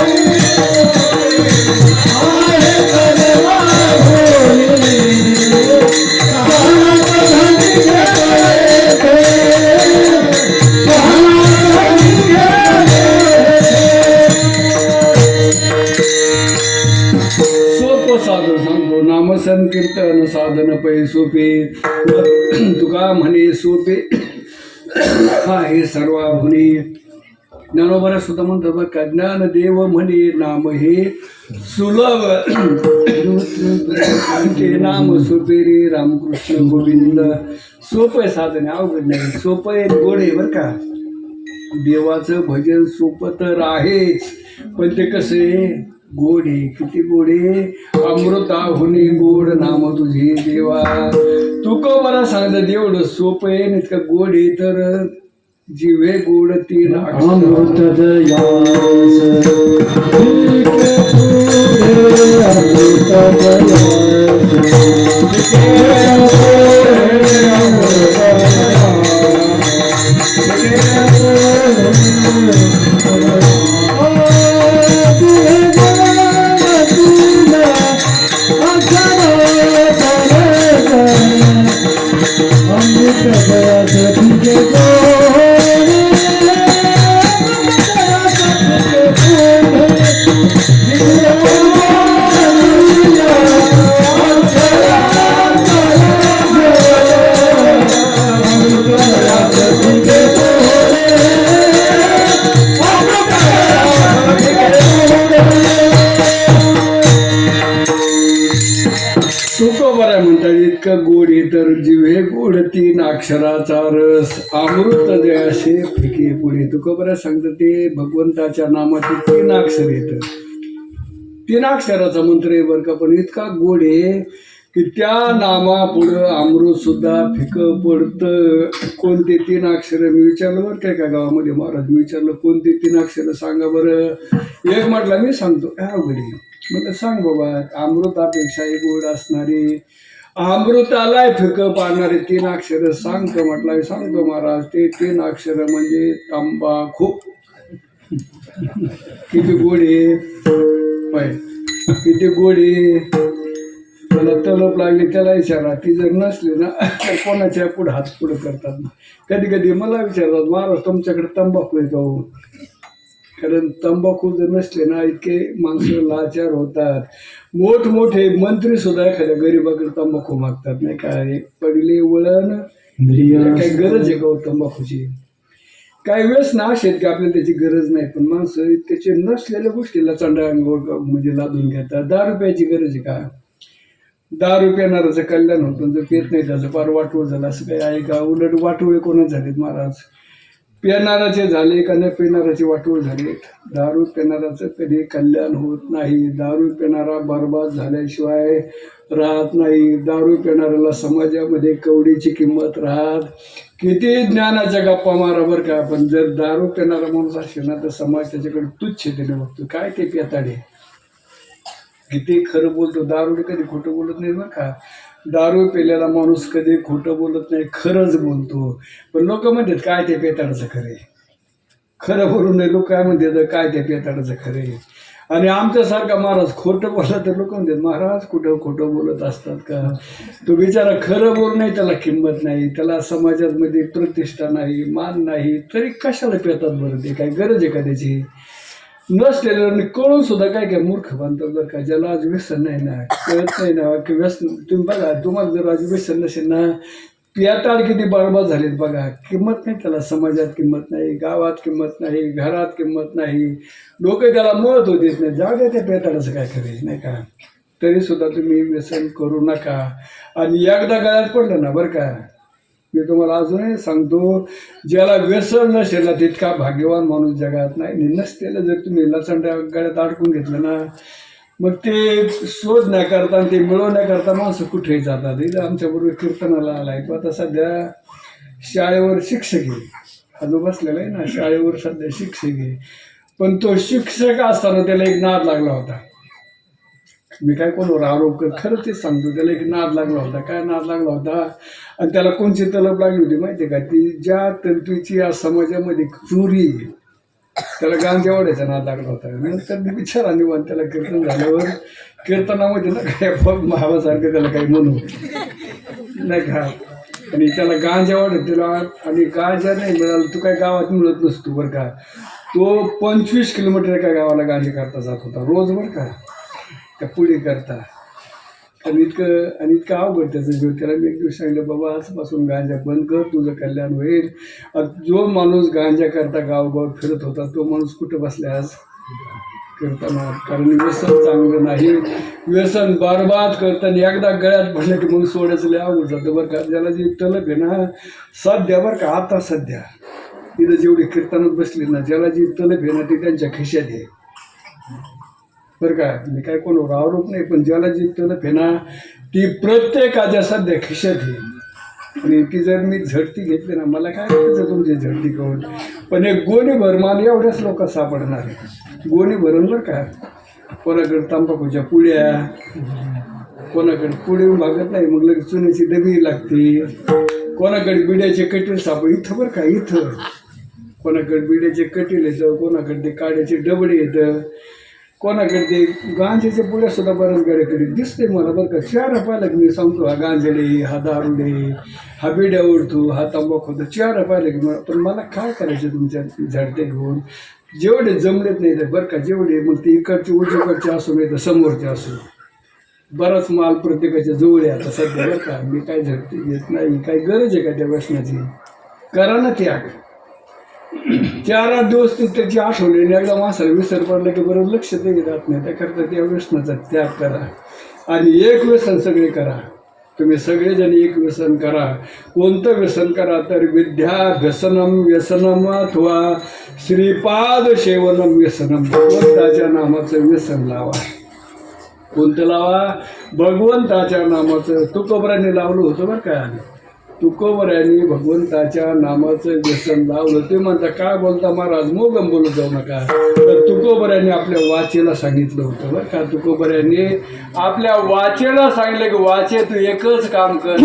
आहे सर्वा गोडी, शहाणत धन घेतले ते, शहाणत धन सोपं साधन सांगतो. नामसंकीर्तन साधन पै सोपे. तुका म्हणे सोपे आहे सर्वाभुनी. ज्ञानोबा सुद्धा म्हणतात बघ का, ज्ञानदेव म्हणे नाम हे सुलभ, ते नाम सोपे रे रामकृष्ण गोविंद. सोपं साधन आहे, अवघड नाही. सोपं आहे, गोड आहे बरं का. देवाचं भजन सोपं तर आहेच, पण ते कसं आहे? गोड आहे. किती गोड आहे? अमृताहुनी गोड नाम तुझे देवा. तुकोबाला सांगतं एवढं सोपं आहे आणि इतकं गोड आहे, तर जीवे गोड 3 अक्षर. अमृत दयास ठीक तुझे अमृत तुकोबारा म्हणतात इतकं गोड आहे, तर जिव्हे गोड 3 अक्षराचा रस, अमृत जयाशे फिके पुढे. तुकोबारा सांगतं ते भगवंताच्या नामाचे 3 अक्षर येतं. 3 अक्षराचा मंत्र आहे बरं का, पण इतका गोड आहे की त्या नामापुढं अमृत सुद्धा फिकं पडतं. कोणते 3 अक्षर? मी विचारलं बरं काय का गावामध्ये, महाराज मी विचारलं कोणते 3 अक्षर सांगा बरं. एक म्हटलं मी सांगतो. काय अवघड आहे? म्हटलं सांग बाबा. अमृतापेक्षाही गोड असणारे अमृतालाय फिकं पाडणारे 3 अक्षर सांगतो म्हटलंय. सांगतो महाराज, ते 3 अक्षर म्हणजे तंबाखू. किती गोडी होय, किती गोडी. त्याला तलप लागली त्याला विचारा, ती जर नसली ना तर कोणाच्या पुढे हात पुढे करतात. कधी कधी मला विचारतात, महाराज तुमच्याकडे तंबाखू आहे का हो? कारण तंबाखू जर नसले ना इतके माणसं लाचार होतात. मोठमोठे मंत्री सुद्धा एखाद्या गरीबाकडे तंबाखू मागतात. नाही का, एक पडले वळण. काही गरज आहे का हो तंबाखूची? काही वेळेस ना असे आहेत की आपल्याला त्याची गरज नाही, पण माणसं त्याचे नसलेल्या गोष्टीला चंडा म्हणजे लादून घेतात. 10 रुपयाची गरज आहे का? 10 पिणाराचं कल्याण होतं, जर पेत नाही त्याचं फार वाटोळ झालं असं काही आहे का? उलट वाटोळे कोणाच झालेत महाराज? पिणाराचे झाले का न पिणाराचे वाटोळ झालेत. 10 पिणाराचं कधी कल्याण होत नाही. 10 पिणारा बर्बाद झाल्याशिवाय राहत नाही. 10 पिणाऱ्याला समाजामध्ये कवडीची किंमत राहत. किती ज्ञानाच्या गप्पा मारा बरं का, पण जर 10 पिणारा माणूस असेल ना तर समाज त्याच्याकडे तुच्छतेने बघतो. काय ते पेताडे, किती खरं बोलतो. 10 कधी खोटं बोलत नाही बरं का. 10 पेलेला माणूस कधी खोटं बोलत नाही, खरंच बोलतो. पण लोक म्हणतात काय ते पेताडाचं खरे. खरं बोलून नाही लोक काय म्हणतात काय ते पेताडाचं खरे. आणि आमच्यासारखा महाराज खोटं बोलला तर लोक म्हणतात महाराज कुठं खोटं बोलत असतात का? तो बिचारा खरं बोल नाही, त्याला किंमत नाही, त्याला समाजामध्ये प्रतिष्ठा नाही, मान नाही, तरी कशाला पेतात बरं? ते काय गरज आहे का त्याची? नसलेलं कळून सुद्धा काय काय मूर्ख बांधतात बरं का. ज्याला आज व्यसन नाही ना, कळत नाही ना की व्यसन. तुम्ही बघा, तुम्हाला जर आज व्यसन नसेल ना, पियाताळ किती बरबाद झालेत बघा. किंमत नाही त्याला, समाजात किंमत नाही, गावात किंमत नाही, घरात किंमत नाही. लोक त्याला महत्व देत नाही. जाऊ द्या त्या पेताळाचं काय करायचं नाही का. तरी सुद्धा तुम्ही व्यसन करू नका. आणि एकदा गळ्यात पडलं ना बरं का, मी तुम्हाला अजूनही सांगतो, ज्याला व्यसन नसेल ना तितका भाग्यवान माणूस जगात नाही. नसतेला जर तुम्ही लचंड्या गळ्यात अडकून घेतलं ना, मग ते शोधण्याकरता ते मिळवण्याकरता माणसं कुठेही जातात. इथं आमच्याबरोबर कीर्तनाला आलाय तो आता सध्या शाळेवर शिक्षक आहे. हा जो बसलेला आहे ना शाळेवर सध्या शिक्षक आहे. पण तो शिक्षक असताना त्याला एक नाद लागला होता. मी काय कोणावर आरोप कर, खरं तेच सांगतो. त्याला एक नाद लागला होता. काय नाद लागला होता? आणि त्याला कोणची तलब लागली होती माहिती आहे का? ती ज्या तंतूची या समाजामध्ये चोरी, त्याला गांजा वाढायचा नाद लागला होता. नंतर मी विचारा निवान त्याला कीर्तन झाल्यावर, कीर्तनामध्ये ना काय महावासारखं त्याला काही म्हणू नाही का. आणि त्याला गांजा वाढत त्याला, आणि गांजा नाही मिळाला तू काय गावात मिळत नसतो बरं का. तो 25 किलोमीटर एका गावाला गांजा करता जात होता रोज बरं का, त्या पुढे करता. आणि इतकं अवघड त्याचं जीव. त्याला मी एक दिवस सांगितलं, बाबा आजपासून गांजा बंद कर, तुझं कल्याण होईल. जो माणूस गांजा करता गावगाव फिरत होता तो माणूस कुठं बसला आज? करताना. कारण व्यसन चांगलं नाही. व्यसन बरबाद करताना एकदा गळ्यात भरलं की मग सोडायचं लय अवघड जातं बरं का. ज्याला जी तलब आहे ना सध्या बरं का, आता सध्या इथं जेवढी कीर्तनात बसली ना, ज्याला जी तलब आहे ना ती त्यांच्या खिशात आहे बरं का. मी काय कोणावर आरोप नाही, पण ज्याला जी तलब आहे ना ती प्रत्येकाच्या सध्या खिशात आहे. आणि ती जर मी झडती घेतली ना, मला काय करायचं तुमची झडती करून, पण एक गोणी भरमान एवढ्याच लोक सापडणार आहे. गोणी भरून बरं का. कोणाकडे तंबाखूच्या पुड्या, कोणाकडे पुढे भागत नाही मग लगेच चुन्याची डबी लागते, कोणाकडे बिड्याचे कटील सापड इथं बरं का. इथं कोणाकडे बिड्याचे कटील येतं, कोणाकडे ते काड्याचे डबडे येतं, कोणाकडे ते गांजाच्या पुढ्या सुद्धा बऱ्याच गाड्याकडे दिसते मला बरं का. चेहरा पाहिला की मी सांगतो, हा गांजडे, हा दारुडे, हा बिड्या ओढतो, हा तंबाखू होतो. चेहरा पाहिला की मला. पण मला काय करायचं तुमच्या झडते घेऊन? जेवढे जमलेत नाही तर बरं का, जेवढे मग ते इकडचे उजवीकडचे असो नाही तर समोरचे असो, बराच माल प्रत्येकाच्या जवळ आहे आता सध्या बरं का. मी काय झडते घेत नाही. काही गरज आहे का त्या व्यसनाची? करा ना त्याग. 4-8 दिवस ती त्याची आठवणी एकदा माणसाला विसर पडला की बरं लक्ष ते राहत नाही. त्याकरता त्या व्यसनाचा त्याग करा. आणि एक व्यसन सगळे करा. तुम्ही सगळेजण एक व्यसन करा. कोणतं व्यसन करा तर विद्या व्यसनम व्यसनम अथवा श्रीपाद सेवनम व्यसनम. भगवंताच्या नामाचं व्यसन लावा. कोणतं लावा? भगवंताच्या नामाचं. तुकोबराने लावलं होतं बरं का. तुकोबऱ्यांनी भगवंताच्या नामाचं व्यसन लावलं. ते म्हणता काय बोलता महाराज, मोगम बोलत जाऊ नका. तर तुकोबऱ्यांनी आपल्या वाचेला सांगितलं होतं बरं का. तुकोबऱ्यांनी आपल्या वाचेला सांगितलं की वाचे तू एकच काम कर.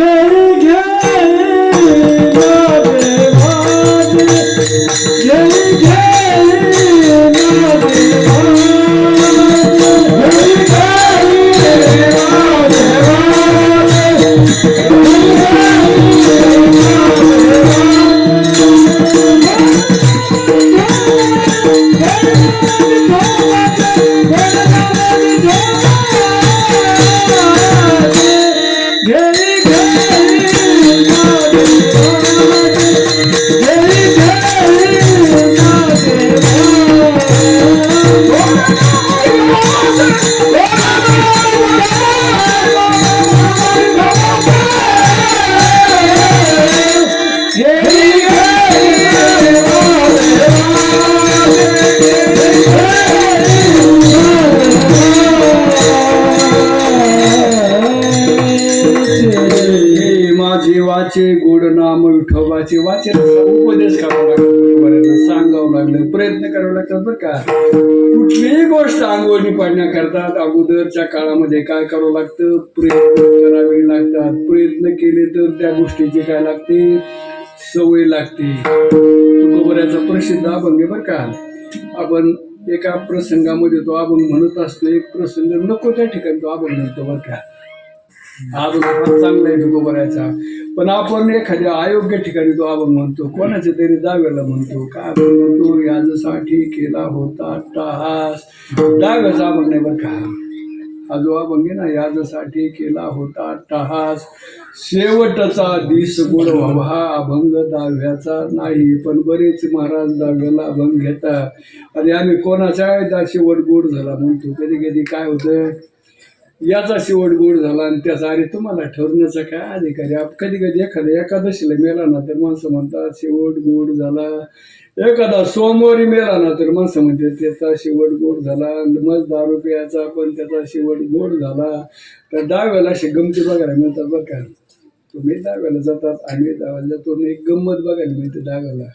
माझे वाचे गोड नाम विठोबाचे. वाचे उपदेश करावा लागतो, सांगावं लागलं, प्रयत्न करावे लागतात बरं का. कुठलीही गोष्ट अंगवळणी पाडण्याकरता अगोदरच्या काळामध्ये काय करावं लागतं, प्रयत्न करावे लागतात. प्रयत्न केले तर त्या गोष्टीची काय लागते, सवय लागते. तुकोबऱ्याचा प्रसिद्ध अभंग बरं का. आपण एका प्रसंगामध्ये तो अभंग म्हणत असतो. एक प्रसंग नको त्या ठिकाणी तो अभंग म्हणतो बरं का. अभंग हा चांगला आहे तुकोबऱ्याचा, पण आपण एखाद्या अयोग्य ठिकाणी तो अभंग म्हणतो. कोणाच्या तरी दाव्याला म्हणतो. काय म्हणतो, याजसाठी केला होता टाहास. दाव्याचा अभंग नाही बरं का. हा जो अभंग आहे ना, याजसाठी केला होता टाहास, शेवटचा दिस गोड व्हावा. हा अभंग दाव्याचा नाही, पण बरेच महाराज दाव्याला अभंग घेतात. आणि आम्ही कोणाच्या शेवट गोड झाला म्हणतो. कधी कधी काय होतं, याचा शेवट गोड झाला आणि त्याचा अरे तुम्हाला ठरवण्याचा काय अधिकारी. कधी कधी एखाद्या एकादशीला मेला ना तर माणसं म्हणतात शेवट गोड झाला. एखादा सोमवारी मेला ना तर माणसं म्हणतात त्याचा शेवट गोड झाला. मग दारू प्यायचा पण त्याचा शेवट गोड झाला. तर दहाव्याला असे गमती बघायला मिळतात बरं का. तुम्ही दहाव्याला जातात, आम्ही दहाव्याला जातो. एक गंमत बघायला मिळते दहाव्याला.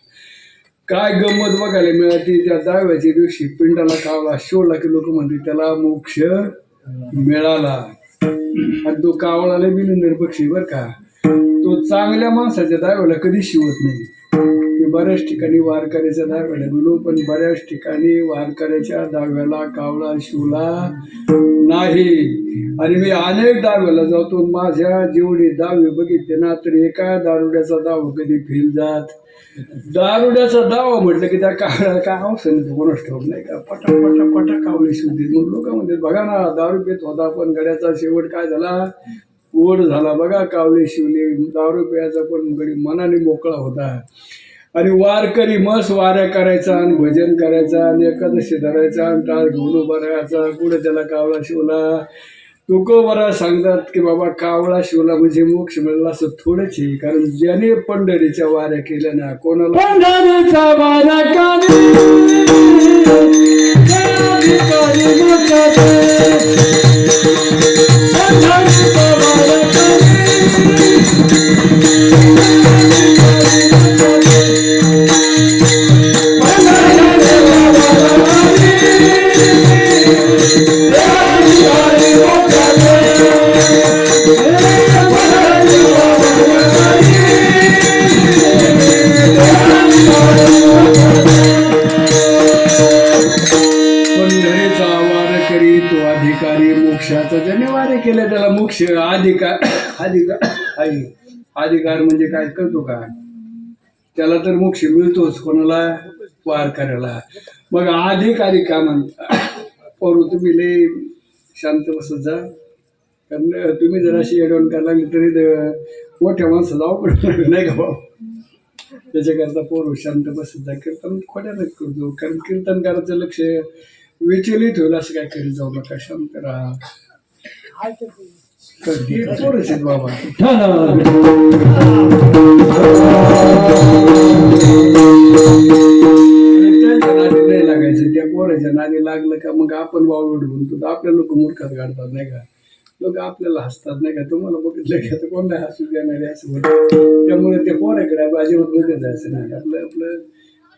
काय गंमत बघायला मिळते, त्या दहाव्याच्या दिवशी पिंडाला कावळा शिवला की लोक म्हणते त्याला मोक्ष मिळाला. आणि तो कावळाला बिलिंदर पक्षी बर का. तो चांगल्या माणसाच्या दाव्याला कधी शिवत नाही. मी बऱ्याच ठिकाणी वारकऱ्याच्या दाव्याला गेलो, पण बऱ्याच ठिकाणी वारकऱ्याच्या दाव्याला कावळा शिवला नाही. आणि मी अनेक दाव्याला जातो, माझ्या जेवढे दावे बघितले ना तर एका दारुड्याचा दाव कधी फेल जात. दारुड्याचा दावा म्हटलं की त्या कावळ्याला काय अवसर कोणाच ठेवत नाही का. पटा पटा पटा कावळे शिवते. मग लोक म्हणतात बघा ना, दारू पेत होता पण गड्याचा शेवट काय झाला, गोड झाला. बघा कावळे शिवले. दारू प्यायचा पण गडी मनाने मोकळा होता. आणि वारकरी मस्त वाऱ्या करायचा आणि भजन करायचा आणि एकादशी धरायचा आणि टाळ घेऊन उभा राहायचा. पुढे त्याला कावळा शिवला. तुकोबरा सांगतात की बाबा कावळा शिवला म्हणजे मोक्ष मिळाला असं थोडंच आहे. कारण ज्याने पंढरीच्या वाऱ्या केल्या ना, कोणाला पंढरीचा वाऱ्या मोक्षाचा ज्याने वारे केले त्याला मोक्ष. अधिकार म्हणजे काय करतो का, त्याला तर मोक्ष मिळतोच. कोणाला, वारकऱ्याला. मग अधिकारी का म्हणता, पर तुम्ही लय शांत बसत जा. कारण तुम्ही जर अशी एडवण करायला लागली तरी मोठ्या माणसाला अवघड नाही का भाऊ. त्याच्याकरता पोर शांत बसत जा. कीर्तन खोट्यानच करतो, कारण कीर्तन करायचं लक्ष विचलित होईल असं काय करीत जाऊ नका. शांत राहा. पोरच आहेत बाबा. त्यांच्या नादी नाही लागायचं. त्या पोराच्या नादी लागलं का मग आपण वावड म्हणतो. आपल्या लोक मूर्खात काढतात नाही का. लोक आपल्याला हसतात नाही का, तुम्हाला बघितलं की आता कोण नाही हसू देणारे असं बोलतात. त्यामुळे ते पोराकडे अजिबात बघत जायचं नाही. आपलं आपलं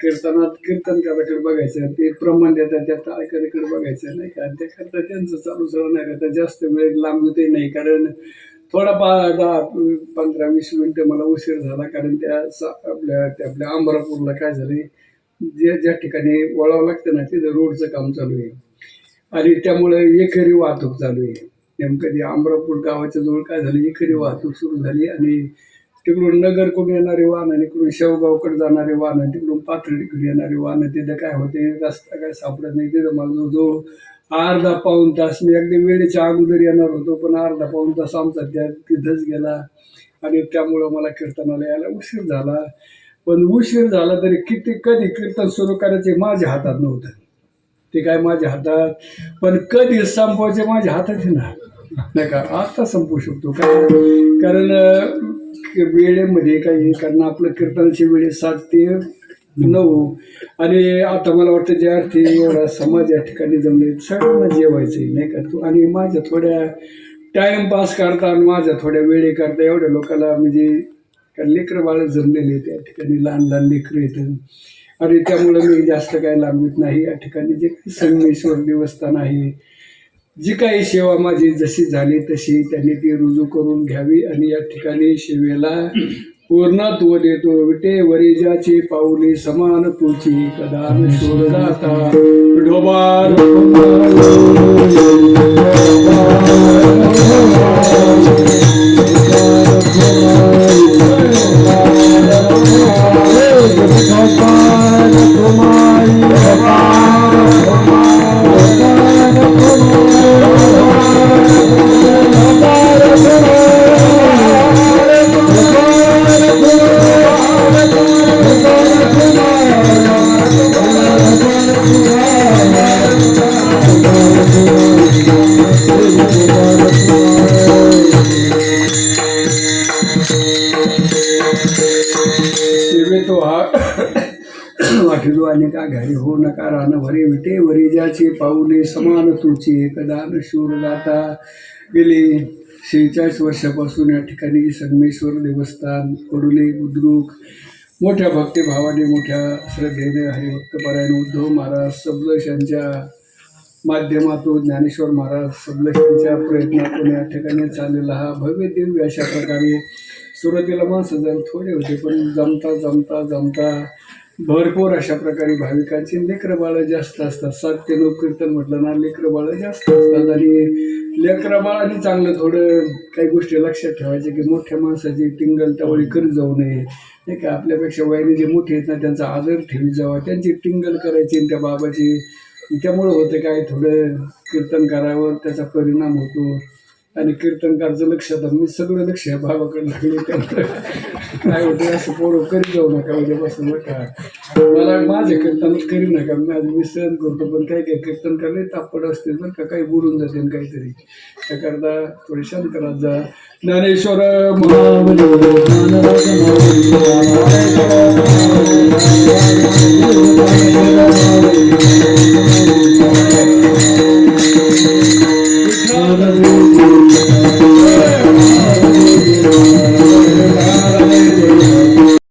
कीर्तनात कीर्तनकाराकडे बघायचं, ते प्रमाण देतात त्या टाळकरीकडे बघायचं नाही का. त्याकरता त्यांचं चालूच राहणार आहे. जास्त वेळ लांबतही नाही, कारण थोडा 10-15-20 मिनिटं मला उशीर झाला, कारण आपल्या अमरापूरला काय झालंय, ज्या ठिकाणी वळावं लागतं ना तिथं रोडचं काम चालू आहे आणि त्यामुळे एकेरी वाहतूक चालू आहे. नेमकं ते अमरापूर गावाच्या जवळ काय झालं, एकेरी वाहतूक सुरू झाली आणि तिकडून नगरकडून येणारे वाहन आणि इकडून शेवगावकडे जाणारे वाहन, तिकडून पाथर्डीकडे येणारे वाहन, तिथं काय होते, रस्ता काय सापडत नाही. तिथं मला जो अर्धा पाऊण तास, मी अगदी वेळेच्या अगोदर येणार होतो, पण अर्धा पाऊण तास आमचा तिथंच गेला आणि त्यामुळं मला कीर्तनाला यायला उशीर झाला. पण उशीर झाला तरी कधी कीर्तन सुरू करायचे माझ्या हातात नव्हतं, ते काय माझ्या हातात, पण कधी संपवायचे माझ्या हातात आहे ना, नाही का. आता संपवू शकतो काय, कारण वेळेमध्ये काही, कारण आपलं कीर्तनाची वेळ 7 ते 9 आणि आता मला वाटतं ज्या अर्थी एवढा समाज या ठिकाणी जमले, सगळ्यांना जेवायचं नाही का तू. आणि माझ्या थोड्या टाइमपास करता आणि माझ्या थोड्या वेळे करता एवढ्या लोकांना म्हणजे लेकरं बाळ जमलेले त्या ठिकाणी, लहान लहान लेकरं येतं आणि त्यामुळं मी जास्त काही लांबीत नाही. या ठिकाणी जे काही संगमेश्वर देवस्थान आहे, जी काही सेवा माझी जशी झाली तशी त्यांनी ती रुजू करून घ्यावी आणि या ठिकाणी सेवेला पूर्णत्व देतो. विटे वरिजाची पाऊली समान तुची, कदा न शोधदाता विठोबा सेवेतो हा वाटिलो अनेक आघाडी हो नका रान भरे. विटे वरिजाची पाऊले समान तुची, एकदा न शूरदाता. गेली 46 वर्षापासून या ठिकाणी संगमेश्वर देवस्थान कडुले बुद्रुक मोठ्या भक्तिभावाने, मोठ्या श्रद्धेने हरिभक्तपरायण उद्धव महाराज सबलश यांच्या माध्यमातून, ज्ञानेश्वर महाराज सबलश यांच्या प्रयत्नातून या ठिकाणी चाललेला हा भव्य दिव्य अशा प्रकारे. सुरुवातीला माणसं जर थोडे होते, पण जमता जमता जमता भरपूर अशा प्रकारे भाविकांची लेकरं बाळं जास्त असतात. 7 ते 9 कीर्तन म्हटलं ना, लेकरं बाळं जास्त असतात आणि लेकरं बाळांनी चांगलं थोडं काही गोष्टी लक्षात ठेवायच्या की मोठ्या माणसाची टिंगल टवळी करीत जाऊ नये नाही का. आपल्यापेक्षा वयाने जे मोठे आहेत ना त्यांचा आदर ठेवी जावा, त्यांची टिंगल करायची त्या बाबाची. त्यामुळं होतं काय, थोडं कीर्तनकारावर त्याचा परिणाम होतो आणि कीर्तनकारचं लक्ष, आता मी सगळं लक्ष आहे बाबाकडे लागले. त्यामुळे काय होतं, असं पोरं करीत जाऊ नका उद्यापासून का. मला माझ्या कीर्तनात करी नका, मी सहन करतो, पण काही काही कीर्तन करायला तापड असते बरं का, काही बोलून जाते काहीतरी. त्याकरता थोडी शांत राहत जा. ज्ञानेश्वर महाराज